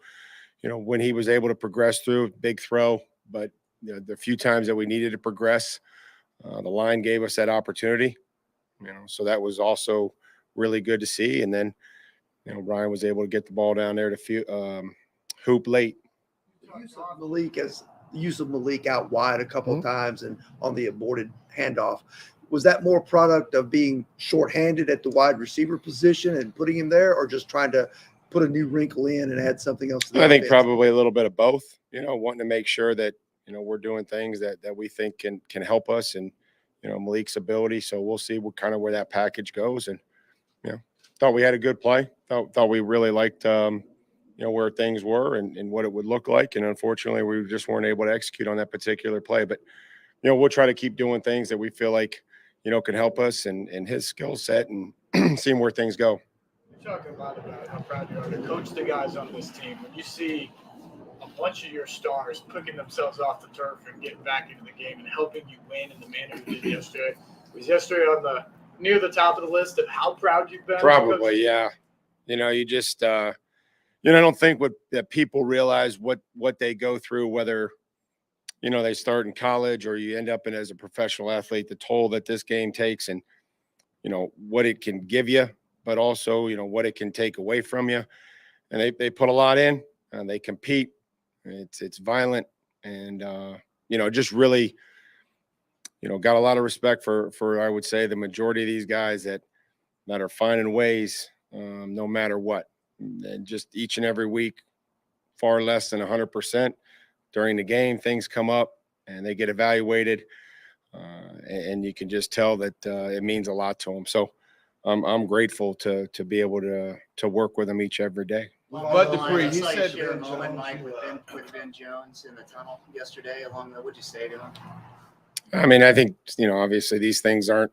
when he was able to progress through, big throw, but the few times that we needed to progress, the line gave us that opportunity, so that was also really good to see. And then, Ryan was able to get the ball down there to hoop late. The use of Malik out wide a couple of times and on the aborted handoff. Was that more product of being shorthanded at the wide receiver position and putting him there, or just trying to put a new wrinkle in and add something else to the I think offense? probably a little bit of both, wanting to make sure that, we're doing things that we think can help us and, Malik's ability. So we'll see where that package goes. And, thought we had a good play. Thought we really liked, where things were and what it would look like. And unfortunately, we just weren't able to execute on that particular play. But, we'll try to keep doing things that we feel like, can help us and his skill set and seeing where things go. You're talking a lot about how proud you are to coach the guys on this team. When you see a bunch of your stars picking themselves off the turf and getting back into the game and helping you win in the manner you did yesterday, was yesterday on near the top of the list of how proud you've been? Probably, yeah. You just I don't think that people realize what they go through, whether they start in college or you end up as a professional athlete, the toll that this game takes and what it can give you, but also what it can take away from you. And they put a lot in and they compete. It's violent and just really got a lot of respect for I would say the majority of these guys that are finding ways, no matter what, and just each and every week, far less than 100% during the game, things come up and they get evaluated, and you can just tell that it means a lot to them. So I'm grateful to be able to work with them every day. Bud Dupree, he said share a moment, Mike, with Ben Jones in the tunnel yesterday. Along the, what'd you say to him? I mean, I think obviously these things aren't.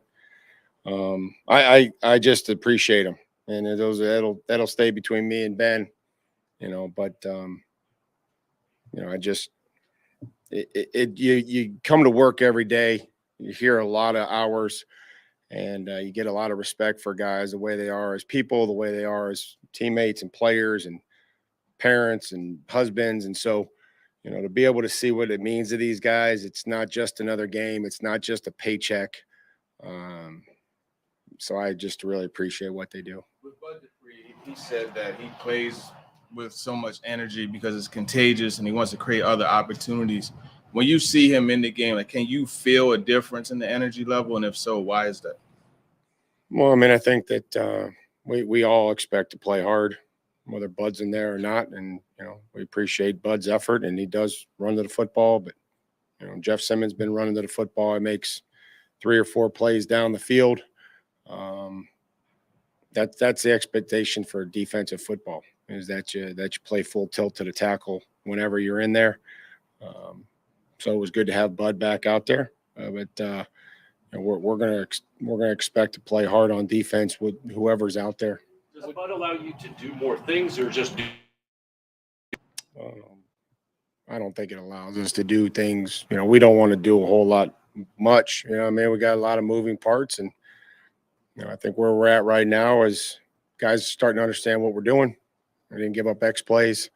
I just appreciate them, and that'll stay between me and Ben, But I just you come to work every day, you hear a lot of hours, and you get a lot of respect for guys, the way they are as people, the way they are as teammates and players and parents and husbands. And so, to be able to see what it means to these guys, it's not just another game. It's not just a paycheck. So I just really appreciate what they do. With Bud Dupree, he said that he plays with so much energy because it's contagious and he wants to create other opportunities. When you see him in the game, can you feel a difference in the energy level? And if so, why is that? Well, I mean, I think that we all expect to play hard, whether Bud's in there or not. And, we appreciate Bud's effort, and he does run to the football. But, Jeff Simmons been running to the football. He makes 3 or 4 plays down the field. That's the expectation for defensive football, is that you play full tilt to the tackle whenever you're in there. So it was good to have Bud back out there. But we're gonna expect to play hard on defense with whoever's out there. Does Bud allow you to do more things, or just do? I don't think it allows us to do things. We don't want to do a whole lot much. We got a lot of moving parts, and I think where we're at right now is guys starting to understand what we're doing. We didn't give up X plays.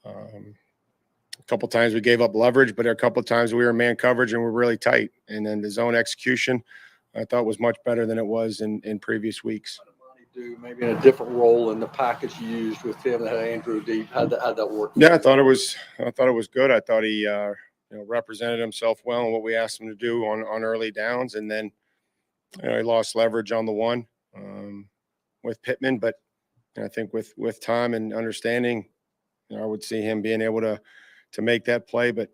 A couple times we gave up leverage, but a couple of times we were man coverage and we're really tight. And then the zone execution, I thought, was much better than it was in previous weeks. Do maybe in a different role in the package you used with him that had Andrew deep. How'd that work? Yeah, I thought it was good. I thought he represented himself well in what we asked him to do on early downs, and then he lost leverage on the one with Pittman. But I think with time and understanding, I would see him being able to make that play. But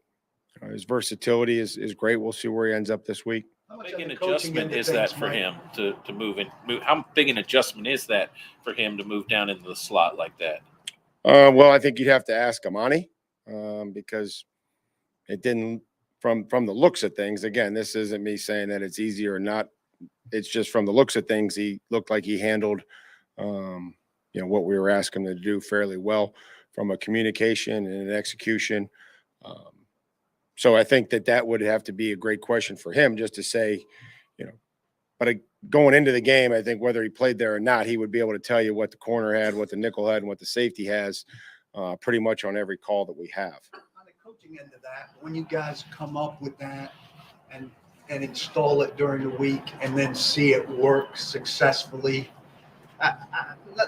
his versatility is great. We'll see where he ends up this week. How big an adjustment is that for him to move in? How big an adjustment is that for him to move down into the slot like that? Well, I think you'd have to ask Amani because it didn't, from the looks of things. Again, this isn't me saying that it's easy or not. It's just from the looks of things, he looked like he handled, what we were asking him to do fairly well from a communication and an execution. So I think that would have to be a great question for him, just to say, but going into the game, I think whether he played there or not, he would be able to tell you what the corner had, what the nickel had, and what the safety has pretty much on every call that we have. On the coaching end of that, when you guys come up with that and install it during the week and then see it work successfully,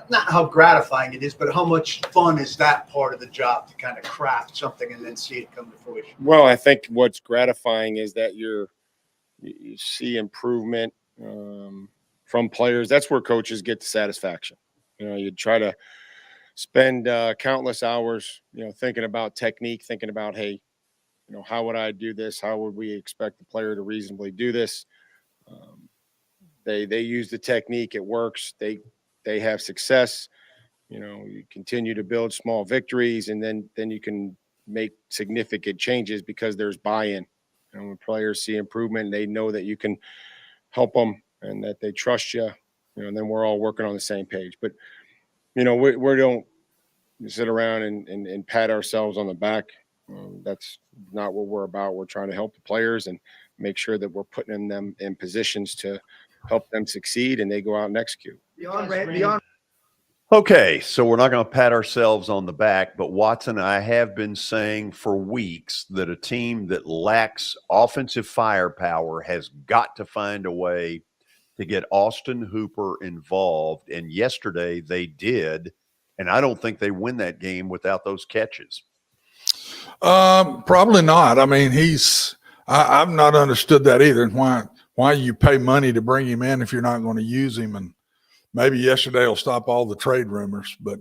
not how gratifying it is, but how much fun is that part of the job, to kind of craft something and then see it come to fruition? Well, I think what's gratifying is that you see improvement from players. That's where coaches get the satisfaction. You try to spend countless hours, thinking about technique, thinking about, hey, how would I do this? How would we expect the player to reasonably do this? They use the technique. It works. They have success. You continue to build small victories, and then you can make significant changes because there's buy-in. When players see improvement, they know that you can help them and that they trust you. And then we're all working on the same page. But we don't sit around and pat ourselves on the back. That's not what we're about. We're trying to help the players and make sure that we're putting them in positions to help them succeed, and they go out and execute. Okay, so we're not going to pat ourselves on the back, but Watson, I have been saying for weeks that a team that lacks offensive firepower has got to find a way to get Austin Hooper involved, and yesterday they did, and I don't think they win that game without those catches. Probably not. I mean, I've not understood that either. And why you pay money to bring him in if you're not going to use him. And maybe yesterday will stop all the trade rumors. But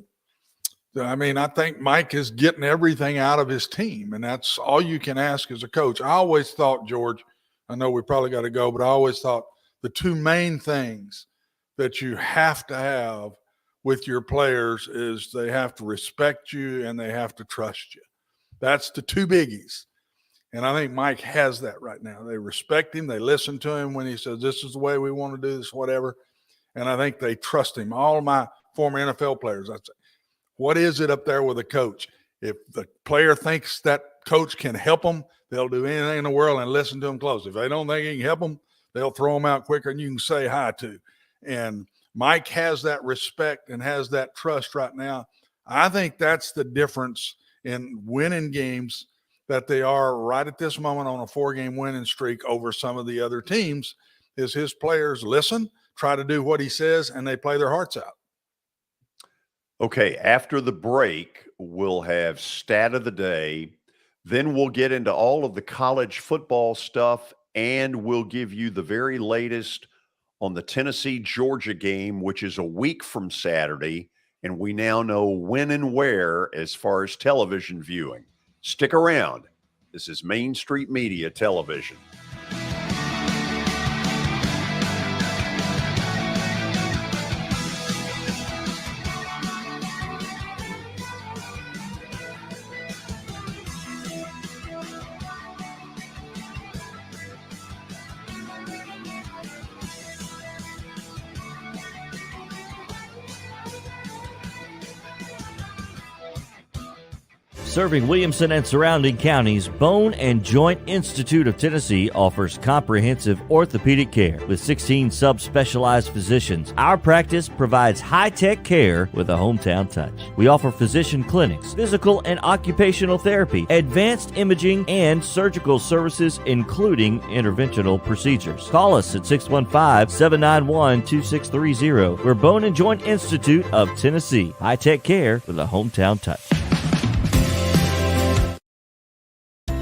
I mean, I think Mike is getting everything out of his team, and that's all you can ask as a coach. I always thought, George, I know we probably got to go, but I always thought the two main things that you have to have with your players is they have to respect you and they have to trust you. That's the two biggies. And I think Mike has that right now. They respect him. They listen to him when he says, this is the way we want to do this, whatever. And I think they trust him. All my former NFL players, I'd say, what is it up there with a coach? If the player thinks that coach can help them, they'll do anything in the world and listen to him close. If they don't think he can help them, they'll throw them out quicker than you can say hi to. And Mike has that respect and has that trust right now. I think that's the difference in winning games that they are right at this moment on a 4-game winning streak over some of the other teams is his players listen, try to do what he says, and they play their hearts out. Okay, after the break, we'll have stat of the day. Then we'll get into all of the college football stuff, and we'll give you the very latest on the Tennessee-Georgia game, which is a week from Saturday, and we now know when and where as far as television viewing. Stick around. This is Main Street Media Television. Serving Williamson and surrounding counties, Bone and Joint Institute of Tennessee offers comprehensive orthopedic care with 16 subspecialized physicians. Our practice provides high-tech care with a hometown touch. We offer physician clinics, physical and occupational therapy, advanced imaging, and surgical services, including interventional procedures. Call us at 615-791-2630. We're Bone and Joint Institute of Tennessee. High-tech care with a hometown touch.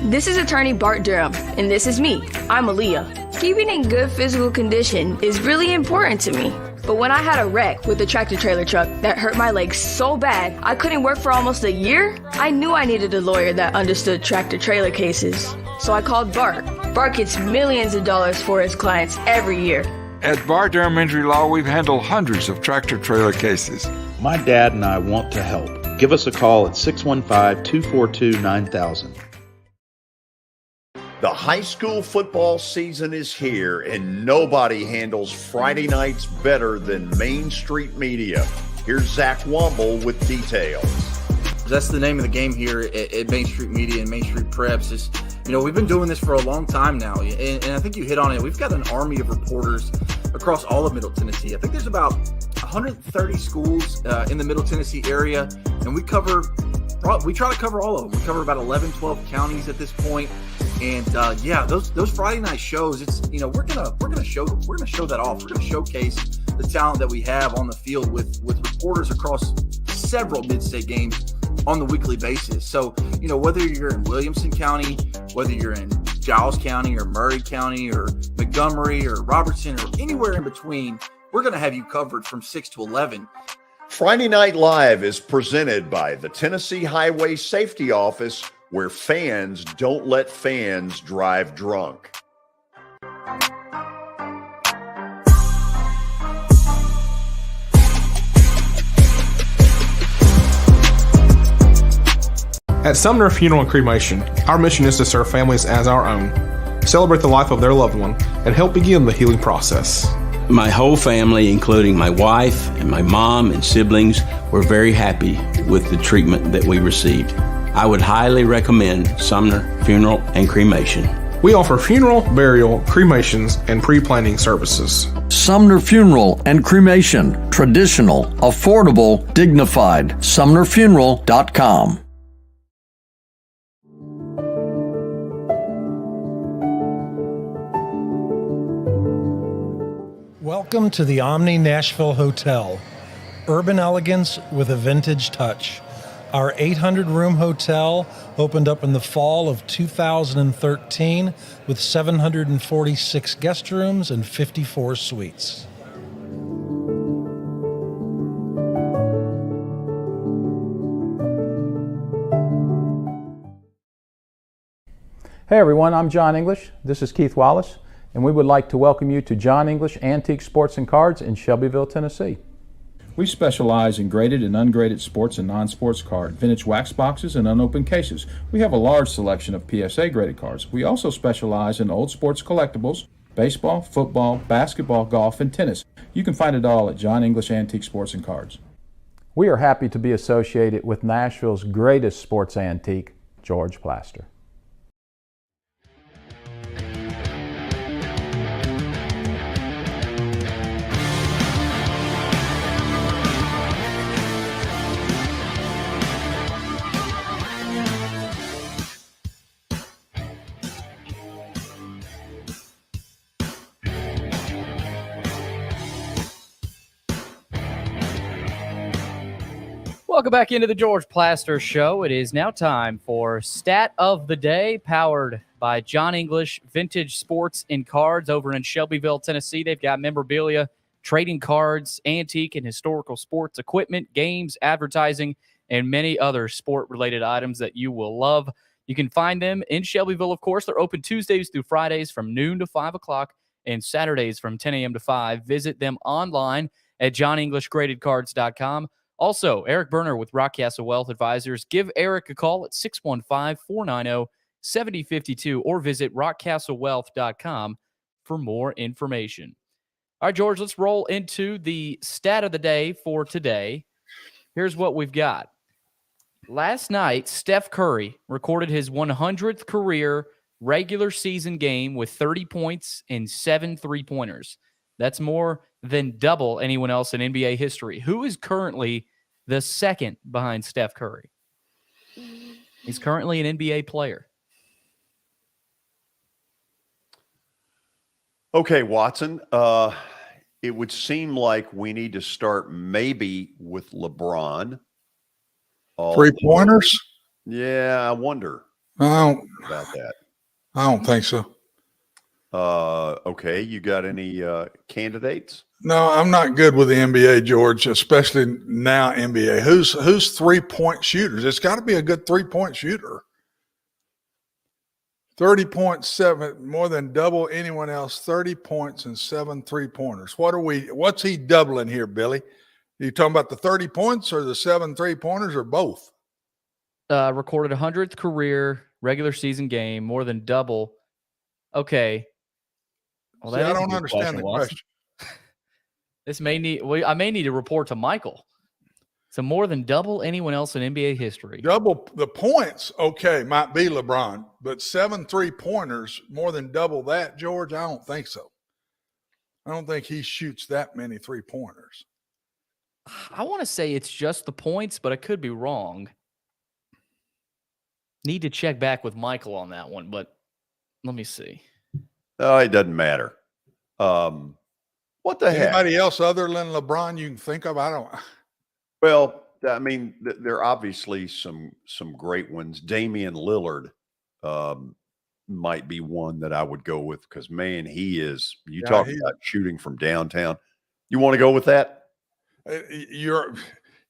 This is attorney Bart Durham, and this is me. I'm Aaliyah. Keeping in good physical condition is really important to me. But when I had a wreck with a tractor-trailer truck that hurt my legs so bad I couldn't work for almost a year, I knew I needed a lawyer that understood tractor-trailer cases. So I called Bart. Bart gets millions of dollars for his clients every year. At Bart Durham Injury Law, we've handled hundreds of tractor-trailer cases. My dad and I want to help. Give us a call at 615-242-9000. The high school football season is here, and nobody handles Friday nights better than Main Street Media. Here's Zach Womble with details. That's the name of the game here at Main Street Media and Main Street Preps. Is, we've been doing this for a long time now, and I think you hit on it. We've got an army of reporters across all of Middle Tennessee. I think there's about 130 schools in the Middle Tennessee area, and we try to cover all of them. We cover about 11, 12 counties at this point. And those Friday night shows, it's we're gonna show that off. We're gonna showcase the talent that we have on the field with reporters across several mid-state games on the weekly basis. So whether you're in Williamson County, whether you're in Giles County or Murray County or Montgomery or Robertson or anywhere in between, we're gonna have you covered from 6 to 11. Friday Night Live is presented by the Tennessee Highway Safety Office, where fans don't let fans drive drunk. At Sumner Funeral and Cremation, our mission is to serve families as our own, celebrate the life of their loved one, and help begin the healing process. My whole family, including my wife and my mom and siblings, were very happy with the treatment that we received. I would highly recommend Sumner Funeral and Cremation. We offer funeral, burial, cremations, and pre-planning services. Sumner Funeral and Cremation. Traditional, affordable, dignified. SumnerFuneral.com. Welcome to the Omni Nashville Hotel. Urban elegance with a vintage touch. Our 800-room hotel opened up in the fall of 2013 with 746 guest rooms and 54 suites. Hey everyone, I'm John English. This is Keith Wallace, and we would like to welcome you to John English Antique Sports and Cards in Shelbyville, Tennessee. We specialize in graded and ungraded sports and non-sports cards, vintage wax boxes, and unopened cases. We have a large selection of PSA graded cards. We also specialize in old sports collectibles, baseball, football, basketball, golf, and tennis. You can find it all at John English Antique Sports and Cards. We are happy to be associated with Nashville's greatest sports antique, George Plaster. Welcome back into the George Plaster Show. It is now time for Stat of the Day, powered by John English Vintage Sports and Cards over in Shelbyville, Tennessee. They've got memorabilia, trading cards, antique and historical sports equipment, games, advertising, and many other sport-related items that you will love. You can find them in Shelbyville, of course. They're open Tuesdays through Fridays from noon to 5 o'clock and Saturdays from 10 a.m. to 5. Visit them online at johnenglishgradedcards.com. Also, Eric Berner with Rockcastle Wealth Advisors. Give Eric a call at 615-490-7052 or visit rockcastlewealth.com for more information. All right, George, let's roll into the stat of the day for today. Here's what we've got. Last night, Steph Curry recorded his 100th career regular season game with 30 points and 7 three-pointers. That's more than double anyone else in NBA history. Who is currently the second behind Steph Curry? He's currently an NBA player. Okay, Watson. It would seem like we need to start maybe with LeBron. Three-pointers? Yeah, I wonder about that. I don't think so. Okay, you got any candidates? No, I'm not good with the NBA, George, especially now NBA. Who's three-point shooters? It's got to be a good three-point shooter. 30.7, more than double anyone else, 30 points and 7 three-pointers. What's he doubling here, Billy? Are you talking about the 30 points or the 7 three-pointers or both? Recorded 100th career regular season game, more than double. Okay. Well, See, I don't understand the question. I may need to report to Michael. So more than double anyone else in NBA history. Double the points, okay, might be LeBron, but 7 three-pointers, more than double that, George? I don't think so. I don't think he shoots that many three-pointers. I want to say it's just the points, but I could be wrong. Need to check back with Michael on that one, but let me see. Oh, it doesn't matter. What the heck? Anybody else other than LeBron you can think of? I don't. Well, I mean, there are obviously some great ones. Damian Lillard might be one that I would go with because, man, he is. You talk about shooting from downtown. You want to go with that? You're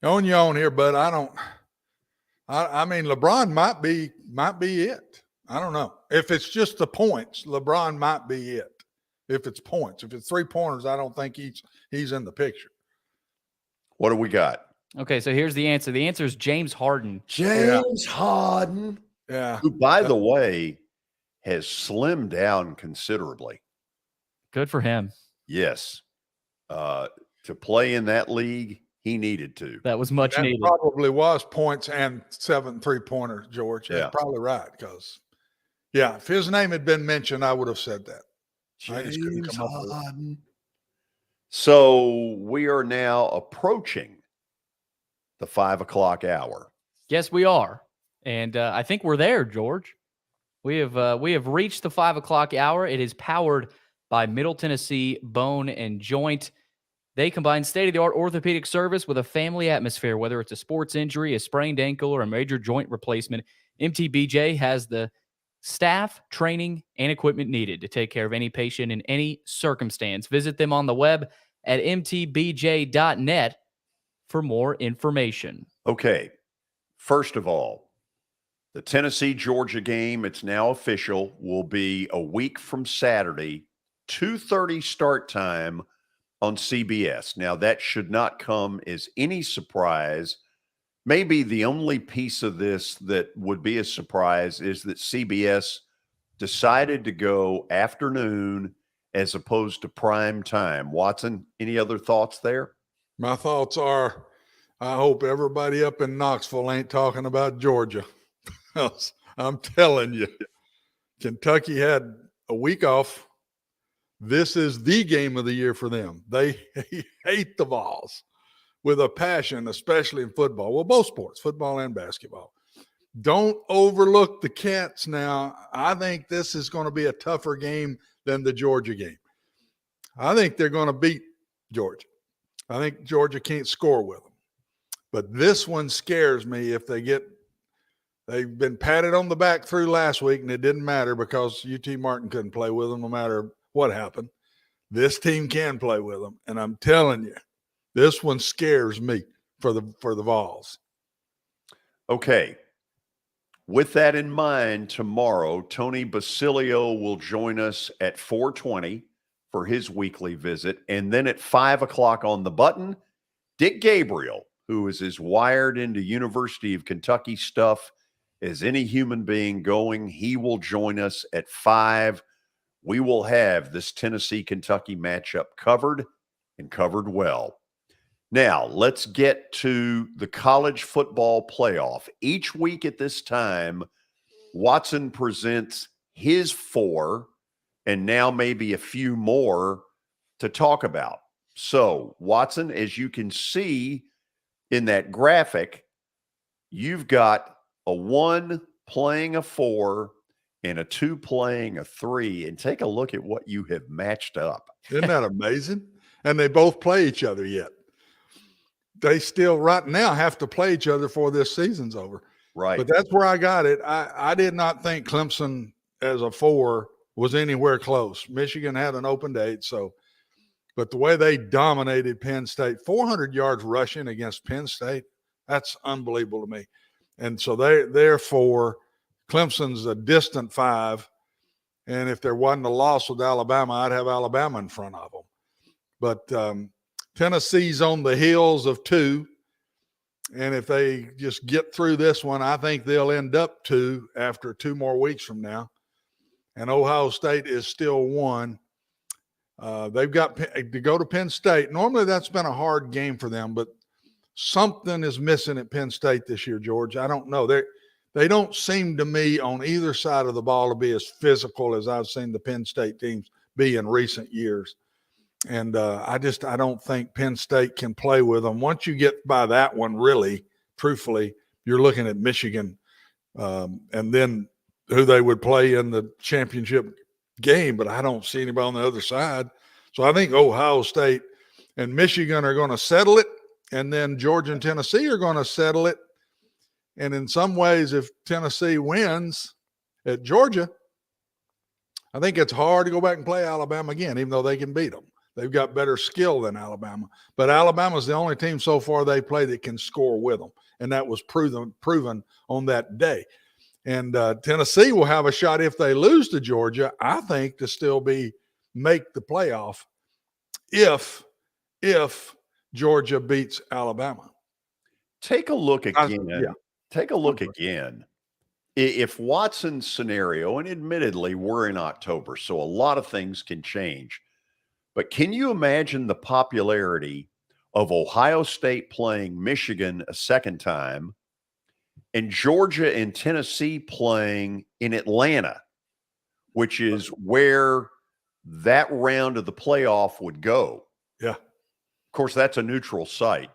on your own here, but I don't. I mean, LeBron might be it. I don't know. If it's just the points, LeBron might be it. If it's points, if it's three-pointers, I don't think he's in the picture. What do we got? Okay, so here's the answer. The answer is James Harden. James Harden. Yeah. Who, by the way, has slimmed down considerably. Good for him. Yes. To play in that league, he needed to. That was much needed. Probably was points and 7 three-pointers, George. Yeah. You're probably right because, if his name had been mentioned, I would have said that. I just couldn't come up with it. So we are now approaching the 5 o'clock hour. Yes, we are. And I think we're there, George. We have reached the 5 o'clock hour. It is powered by Middle Tennessee Bone and Joint. They combine state-of-the-art orthopedic service with a family atmosphere. Whether it's a sports injury, a sprained ankle, or a major joint replacement, MTBJ has the staff, training, and equipment needed to take care of any patient in any circumstance. Visit them on the web at mtbj.net for more information. Okay. First of all, the Tennessee-Georgia game, it's now official, will be a week from Saturday, 2:30 start time on CBS. Now, that should not come as any surprise. Maybe the only piece of this that would be a surprise is that CBS decided to go afternoon as opposed to prime time. Watson, any other thoughts there? My thoughts are, I hope everybody up in Knoxville ain't talking about Georgia. I'm telling you, Kentucky had a week off. This is the game of the year for them. They hate the Vols with a passion, especially in football. Well, both sports, football and basketball. Don't overlook the Cats now. I think this is going to be a tougher game than the Georgia game. I think they're going to beat Georgia. I think Georgia can't score with them. But this one scares me if they've been patted on the back through last week, and it didn't matter because UT Martin couldn't play with them no matter what happened. This team can play with them, and I'm telling you, this one scares me for the Vols. Okay. With that in mind, tomorrow, Tony Basilio will join us at 4:20 for his weekly visit. And then at 5 o'clock on the button, Dick Gabriel, who is as wired into University of Kentucky stuff as any human being going, he will join us at 5. We will have this Tennessee-Kentucky matchup covered and covered well. Now, let's get to the college football playoff. Each week at this time, Watson presents his 4, and now maybe a few more to talk about. So, Watson, as you can see in that graphic, you've got a 1 playing a 4 and a 2 playing a 3. And take a look at what you have matched up. Isn't that amazing? And they both play each other yet. They still right now have to play each other before this season's over. Right. But that's where I got it. I did not think Clemson as a 4 was anywhere close. Michigan had an open date. But the way they dominated Penn State, 400 yards rushing against Penn State, that's unbelievable to me. And so therefore, Clemson's a distant 5. And if there wasn't a loss with Alabama, I'd have Alabama in front of them. But Tennessee's on the heels of 2. And if they just get through this one, I think they'll end up 2 after 2 more weeks from now. And Ohio State is still 1. They've got to go to Penn State. Normally that's been a hard game for them, but something is missing at Penn State this year, George. I don't know. They don't seem to me on either side of the ball to be as physical as I've seen the Penn State teams be in recent years. And I don't think Penn State can play with them. Once you get by that one, really, truthfully, you're looking at Michigan and then who they would play in the championship game, but I don't see anybody on the other side. So I think Ohio State and Michigan are going to settle it, and then Georgia and Tennessee are going to settle it. And in some ways, if Tennessee wins at Georgia, I think it's hard to go back and play Alabama again, even though they can beat them. They've got better skill than Alabama. But Alabama's the only team so far they play that can score with them, and that was proven on that day. And Tennessee will have a shot if they lose to Georgia, I think, to still make the playoff if Georgia beats Alabama. Take a look again. Take a look again. If Watson's scenario, and admittedly we're in October, so a lot of things can change, but can you imagine the popularity of Ohio State playing Michigan a second time and Georgia and Tennessee playing in Atlanta, which is where that round of the playoff would go? Yeah. Of course, that's a neutral site.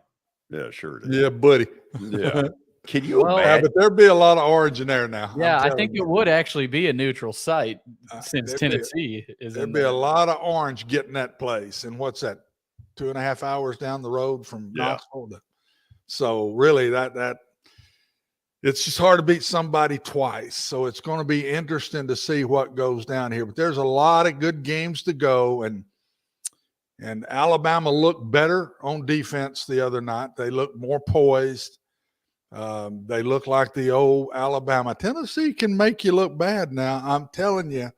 Yeah, sure it is. Yeah, buddy. Yeah. Can you imagine? But there'd be a lot of orange in there now. Yeah, I think it would actually be a neutral site since Tennessee is. There'd be a lot of orange getting that place. And what's that? 2.5 hours down the road from Knoxville. So really that it's just hard to beat somebody twice. So it's going to be interesting to see what goes down here. But there's a lot of good games to go, and Alabama looked better on defense the other night. They looked more poised. They look like the old Alabama. Tennessee can make you look bad now. I'm telling you,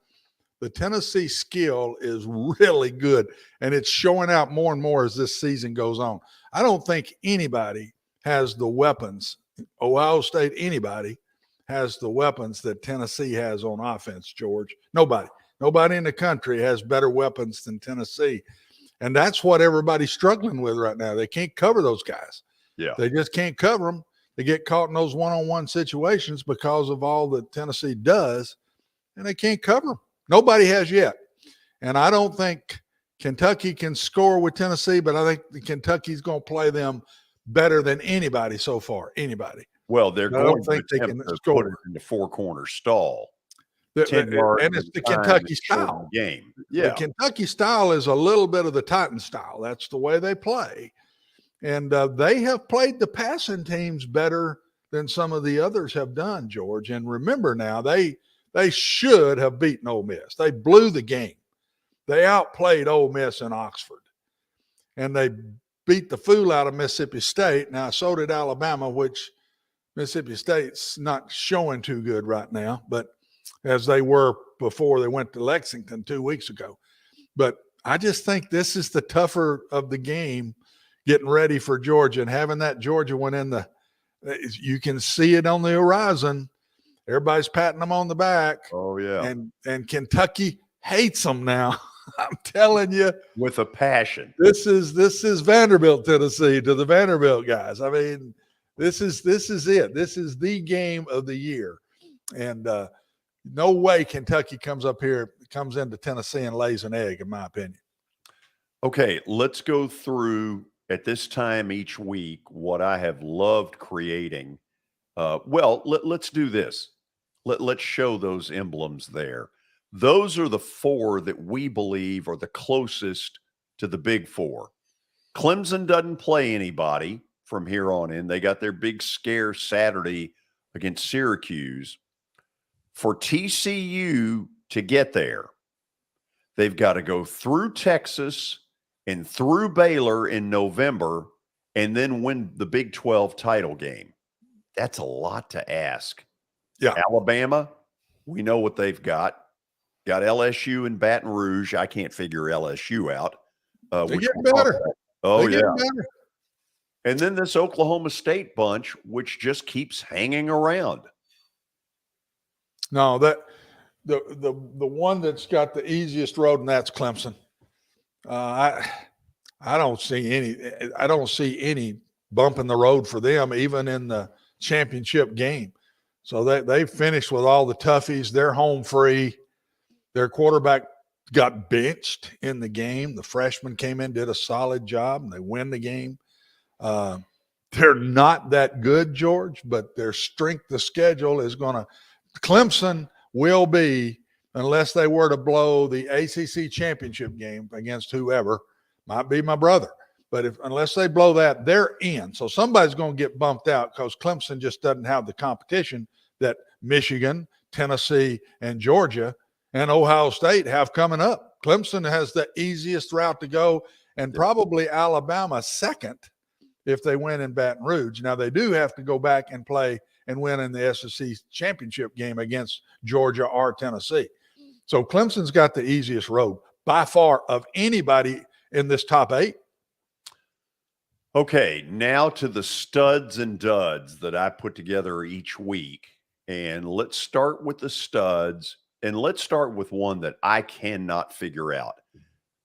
the Tennessee skill is really good, and it's showing out more and more as this season goes on. I don't think anybody has the weapons. Ohio State, anybody has the weapons that Tennessee has on offense, George. Nobody. Nobody in the country has better weapons than Tennessee. And that's what everybody's struggling with right now. They can't cover those guys. Yeah. They just can't cover them. They get caught in those one-on-one situations because of all that Tennessee does, and they can't cover them. Nobody has yet. And I don't think Kentucky can score with Tennessee, but I think Kentucky's going to play them better than anybody so far. Anybody. Well, they're going to they can put it in the four-corner stall. And it's the Kentucky style game. Yeah. The Kentucky style is a little bit of the Titan style. That's the way they play. And they have played the passing teams better than some of the others have done, George. And remember now, they should have beaten Ole Miss. They blew the game. They outplayed Ole Miss in Oxford. And they beat the fool out of Mississippi State. Now, so did Alabama, which Mississippi State's not showing too good right now, but as they were before they went to Lexington 2 weeks ago. But I just think this is the tougher of the game, getting ready for Georgia, and having that Georgia one in the – you can see it on the horizon. Everybody's patting them on the back. Oh, yeah. And Kentucky hates them now. I'm telling you. With a passion. This is Vanderbilt, Tennessee, to the Vanderbilt guys. I mean, this is it. This is the game of the year. And no way Kentucky comes into Tennessee and lays an egg, in my opinion. Okay, let's go through at this time each week what I have loved creating. Let's do this. Let's show those emblems there. Those are the four that we believe are the closest to the big four. Clemson doesn't play anybody from here on in. They got their big scare Saturday against Syracuse. For TCU to get there, they've got to go through Texas and through Baylor in November and then win the Big 12 title game. That's a lot to ask. Yeah. Alabama, we know what they've got. Got LSU and Baton Rouge. I can't figure LSU out. They get better. Oh, yeah. Better. And then this Oklahoma State bunch, which just keeps hanging around. No, that the one that's got the easiest road, and that's Clemson. I don't see any bump in the road for them, even in the championship game. So they finished with all the toughies. They're home free. Their quarterback got benched in the game. The freshman came in, did a solid job, and they win the game. They're not that good, George, but their strength of schedule is going to – Clemson will be, unless they were to blow the ACC championship game against whoever, might be my brother. But unless they blow that, they're in. So somebody's going to get bumped out because Clemson just doesn't have the competition that Michigan, Tennessee, and Georgia and Ohio State have coming up. Clemson has the easiest route to go, and probably Alabama second if they win in Baton Rouge. Now, they do have to go back and play and win in the SEC championship game against Georgia or Tennessee. So Clemson's got the easiest road by far of anybody in this top 8. Okay, now to the studs and duds that I put together each week. And let's start with the studs. And let's start with one that I cannot figure out.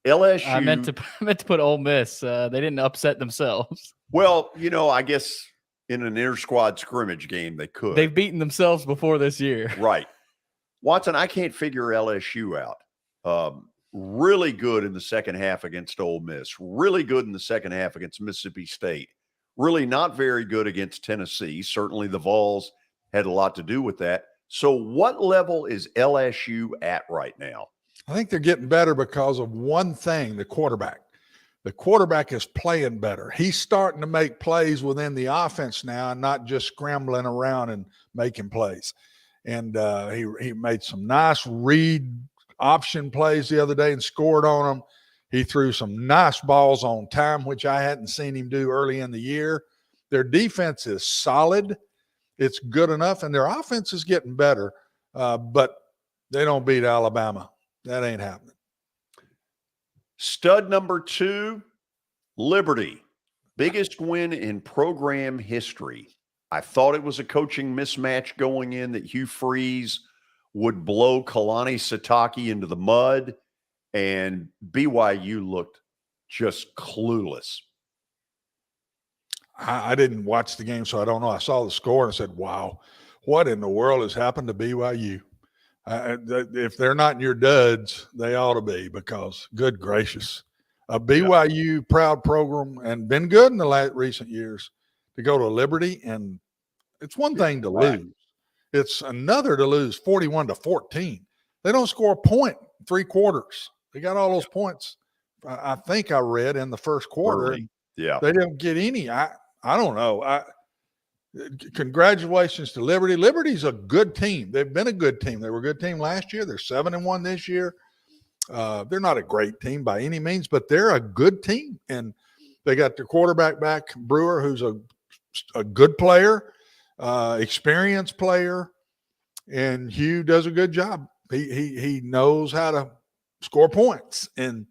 LSU. I meant to put Ole Miss. They didn't upset themselves. Well, I guess in an inter-squad scrimmage game, they could. They've beaten themselves before this year. Right. Watson, I can't figure LSU out. Really good in the second half against Ole Miss. Really good in the second half against Mississippi State. Really not very good against Tennessee. Certainly the Vols had a lot to do with that. So what level is LSU at right now? I think they're getting better because of one thing, the quarterback. The quarterback is playing better. He's starting to make plays within the offense now and not just scrambling around and making plays. And he made some nice read option plays the other day and scored on them. He threw some nice balls on time, which I hadn't seen him do early in the year. Their defense is solid. It's good enough, and their offense is getting better, but they don't beat Alabama. That ain't happening. Stud number 2, Liberty. Biggest win in program history. I thought it was a coaching mismatch going in, that Hugh Freeze would blow Kalani Sitake into the mud, and BYU looked just clueless. I didn't watch the game, so I don't know. I saw the score and said, wow, what in the world has happened to BYU? If they're not in your duds, they ought to be, because good gracious, a BYU proud program and been good in the recent years, to go to Liberty, and it's one thing to lose. It's another to lose 41-14. They don't score a point in 3 quarters. They got all those points, I think I read, in the first quarter. Yeah. They didn't get any. I don't know. Congratulations to Liberty. Liberty's a good team. They've been a good team. They were a good team last year. They're 7-1 this year. They're not a great team by any means, but they're a good team. And they got their quarterback back, Brewer, who's a good player, experienced player, and Hugh does a good job. He knows how to score points. And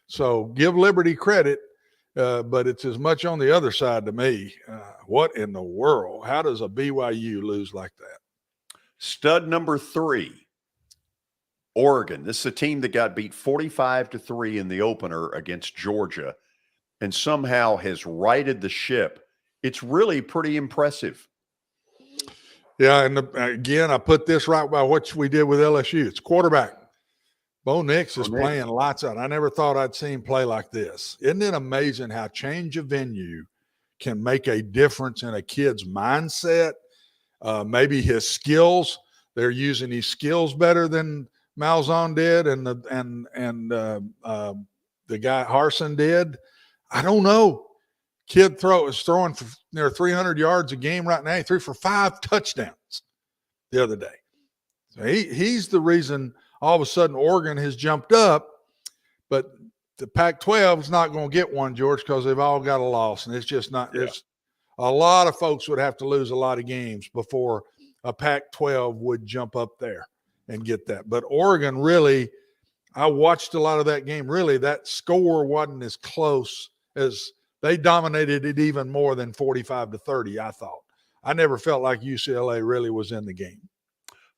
so give Liberty credit. But it's as much on the other side to me. What in the world? How does a BYU lose like that? Stud number 3, Oregon. This is a team that got beat 45-3 in the opener against Georgia and somehow has righted the ship. It's really pretty impressive. Yeah, and again, I put this right by what we did with LSU. It's quarterback. Bo Nix is playing lights out. I never thought I'd see him play like this. Isn't it amazing how change of venue can make a difference in a kid's mindset? Maybe his skills. They're using his skills better than Malzahn did, and the guy Harsin did. I don't know. Kid is throwing for near 300 yards a game right now. He threw for 5 touchdowns the other day. So he's the reason all of a sudden Oregon has jumped up, but the Pac-12 is not going to get one, George, because they've all got a loss, and it's just not. It's a lot of folks would have to lose a lot of games before a Pac-12 would jump up there and get that. But Oregon really, I watched a lot of that game. Really, that score wasn't as close as they dominated it even more than 45-30. I thought. I never felt like UCLA really was in the game.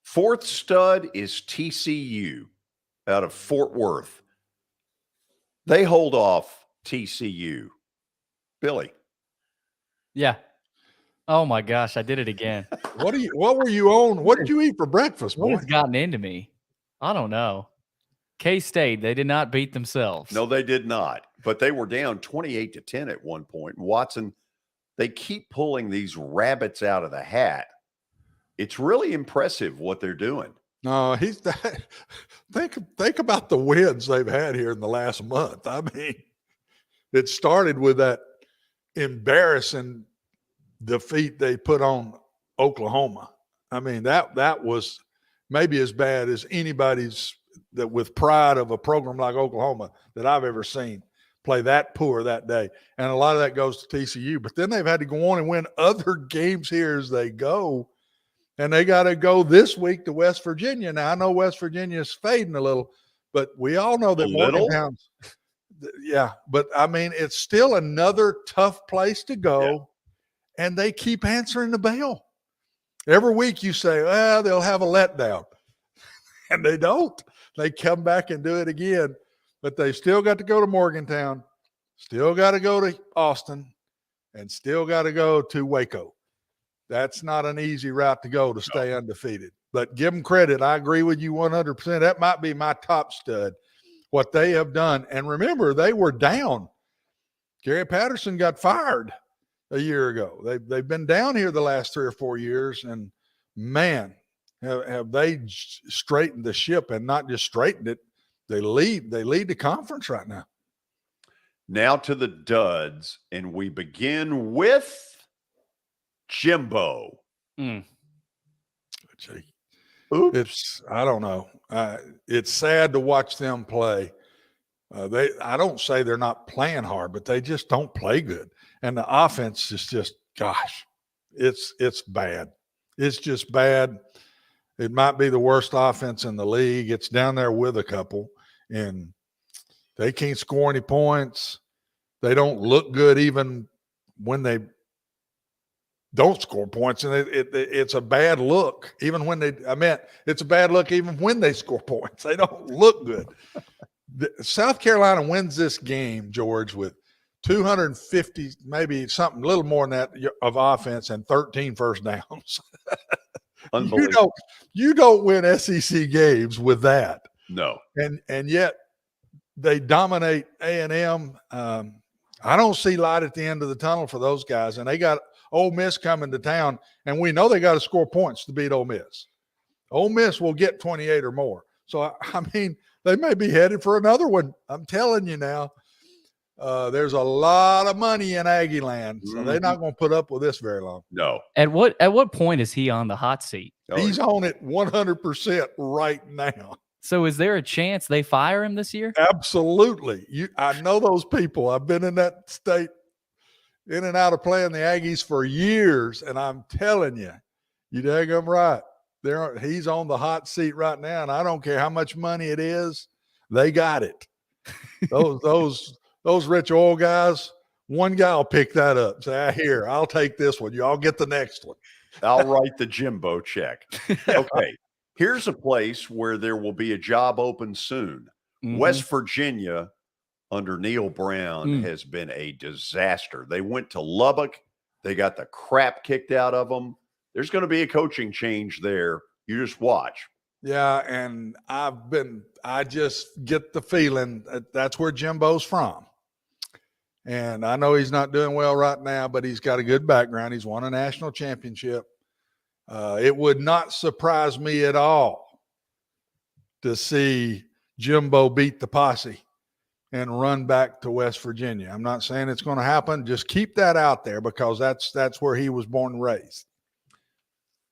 4th stud is TCU out of Fort Worth. They hold off TCU. Billy. Yeah. Oh my gosh, I did it again. What were you on? What did you eat for breakfast, boy? What has gotten into me? I don't know. K-State, they did not beat themselves. No, they did not. But they were down 28-10 at one point. Watson, they keep pulling these rabbits out of the hat. It's really impressive what they're doing. No, think about the wins they've had here in the last month. I mean, it started with that embarrassing defeat they put on Oklahoma. I mean, that was maybe as bad as anybody's that with pride of a program like Oklahoma that I've ever seen play that poor that day. And a lot of that goes to TCU. But then they've had to go on and win other games here as they go. And they got to go this week to West Virginia. Now, I know West Virginia is fading a little, but we all know that Morgantown's – yeah. But, I mean, it's still another tough place to go, and they keep answering the bell. Every week you say, well, they'll have a letdown. And they don't. They come back and do it again. But they still got to go to Morgantown, still got to go to Austin, and still got to go to Waco. That's not an easy route to go to stay undefeated. But give them credit. I agree with you 100%. That might be my top stud, what they have done. And remember, they were down. Gary Patterson got fired a year ago. They've been down here the last 3 or 4 years, and, man, have they straightened the ship, and not just straightened it. They lead the conference right now. Now to the duds, and we begin with Jimbo. It's, I don't know. It's sad to watch them play. I don't say they're not playing hard, but they just don't play good. And the offense is just, gosh, it's bad. It's just bad. It might be the worst offense in the league. It's down there with a couple, and they can't score any points. They don't look good even when they don't score points, and it's a bad look even when it's a bad look even when they score points. They don't look good. South Carolina wins this game, George, with 250, maybe something a little more than that of offense and 13 first downs. Unbelievable. You don't win SEC games with that. No. And yet they dominate A&M. I don't see light at the end of the tunnel for those guys. And they got Ole Miss coming to town, and we know they got to score points to beat Ole Miss. Ole Miss will get 28 or more. So, I mean, they may be headed for another one. I'm telling you now. There's a lot of money in Aggie land, so they're not going to put up with this very long. No. At what point is he on the hot seat? He's on it 100% right now. So is there a chance they fire him this year? Absolutely. I know those people. I've been in that state in and out of playing the Aggies for years, and I'm telling you, you daggum right. He's on the hot seat right now, and I don't care how much money it is, they got it. Those rich oil guys, one guy will pick that up. Say, here, I'll take this one. Y'all get the next one. I'll write the Jimbo check. Okay. Here's a place where there will be a job open soon. West Virginia under Neil Brown has been a disaster. They went to Lubbock. They got the crap kicked out of them. There's going to be a coaching change there. You just watch. Yeah, and I just get the feeling that's where Jimbo's from. And I know he's not doing well right now, but he's got a good background. He's won a national championship. It would not surprise me at all to see Jimbo beat the posse and run back to West Virginia. I'm not saying it's going to happen. Just keep that out there because that's where he was born and raised.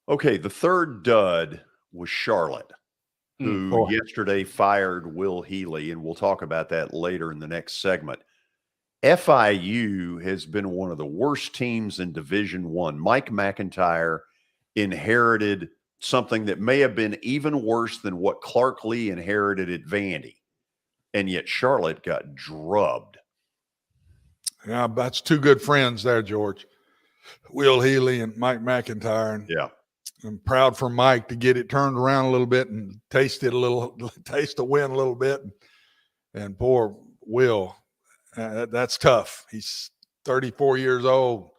Okay, the third dud was Charlotte, who yesterday fired Will Healy, and we'll talk about that later in the next segment. FIU has been one of the worst teams in Division I. Mike McIntyre inherited something that may have been even worse than what Clark Lee inherited at Vandy, and yet Charlotte got drubbed. Yeah, that's two good friends there, George. Will Healy and Mike McIntyre. And yeah, I'm proud for Mike to get it turned around a little bit and taste the win a little bit. And poor Will, that's tough. He's 34 years old.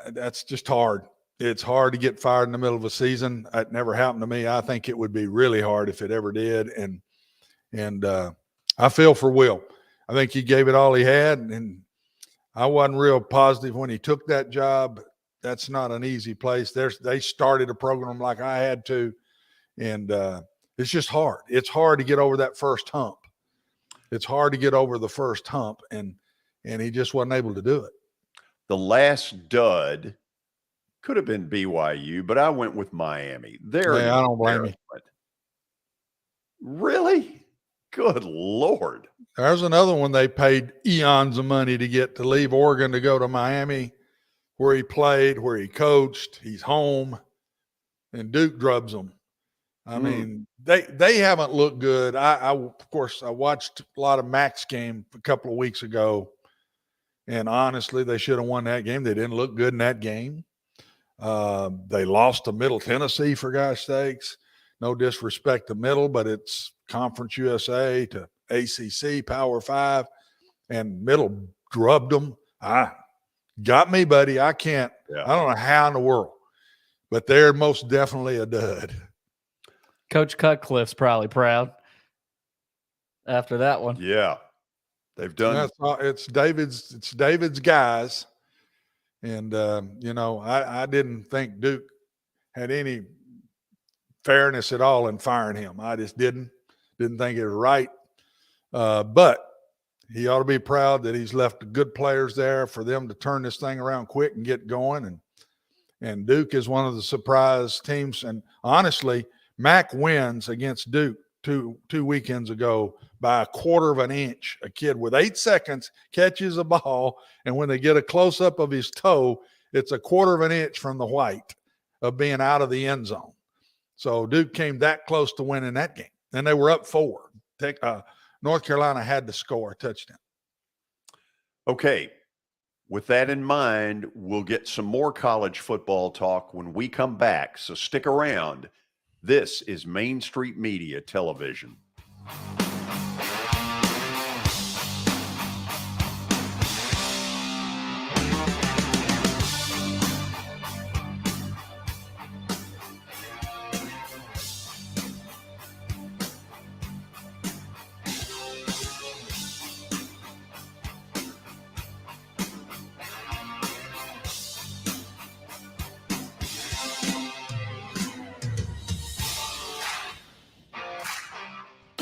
That's just hard. It's hard to get fired in the middle of a season. It never happened to me. I think it would be really hard if it ever did. And I feel for Will. I think he gave it all he had, and I wasn't real positive when he took that job. That's not an easy place. They started a program like I had to, and it's just hard. It's hard to get over that first hump. It's hard to get over the first hump, and he just wasn't able to do it. The last dud could have been BYU, but I went with Miami. I don't blame you. Really? Good Lord. There's another one they paid eons of money to get to leave Oregon to go to Miami, where he played, where he coached. He's home, and Duke drubs them. I mean, they haven't looked good. Of course, I watched a lot of Mac's game a couple of weeks ago, and honestly, they should have won that game. They didn't look good in that game. They lost to Middle Tennessee, for gosh sakes. No disrespect to Middle, but it's Conference USA to ACC, Power 5, and Middle drubbed them. Got me, buddy. I can't. Yeah. I don't know how in the world, but they're most definitely a dud. Coach Cutcliffe's probably proud after that one. Yeah, they've done. It's David's guys, and I didn't think Duke had any fairness at all in firing him. I just didn't think it was right. But he ought to be proud that he's left good players there for them to turn this thing around quick and get going. And Duke is one of the surprise teams. And honestly, Mac wins against Duke two weekends ago by 1/4 of an inch. A kid with 8 seconds catches a ball, and when they get a close-up of his toe, it's a 1/4 of an inch from the white of being out of the end zone. So Duke came that close to winning that game. And they were up 4. North Carolina had to score a touchdown. Okay. With that in mind, we'll get some more college football talk when we come back. So stick around. This is Main Street Media Television.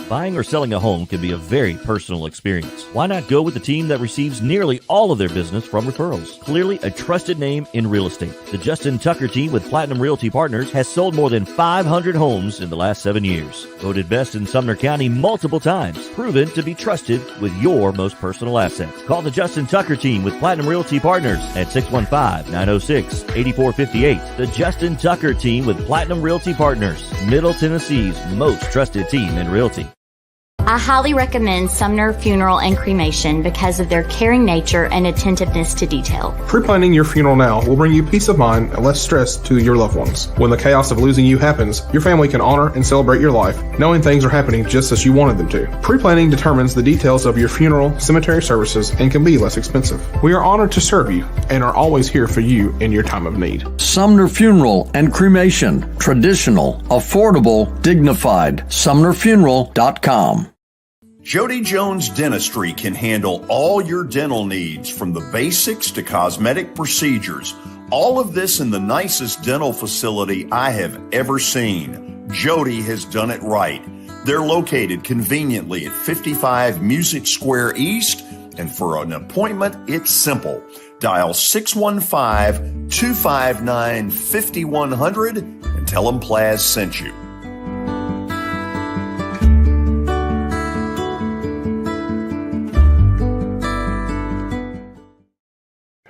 Buying or selling a home can be a very personal experience. Why not go with the team that receives nearly all of their business from referrals? Clearly a trusted name in real estate. The Justin Tucker team with Platinum Realty Partners has sold more than 500 homes in the last 7 years. Voted best in Sumner County multiple times. Proven to be trusted with your most personal assets. Call the Justin Tucker team with Platinum Realty Partners at 615-906-8458. The Justin Tucker team with Platinum Realty Partners, Middle Tennessee's most trusted team in realty. I highly recommend Sumner Funeral and Cremation because of their caring nature and attentiveness to detail. Pre-planning your funeral now will bring you peace of mind and less stress to your loved ones. When the chaos of losing you happens, your family can honor and celebrate your life, knowing things are happening just as you wanted them to. Pre-planning determines the details of your funeral, cemetery services, and can be less expensive. We are honored to serve you and are always here for you in your time of need. Sumner Funeral and Cremation. Traditional, affordable, dignified. SumnerFuneral.com. Jody Jones Dentistry can handle all your dental needs, from the basics to cosmetic procedures. All of this in the nicest dental facility I have ever seen. Jody has done it right. They're located conveniently at 55 Music Square East, and for an appointment, it's simple. Dial 615-259-5100 and tell them Plaz sent you.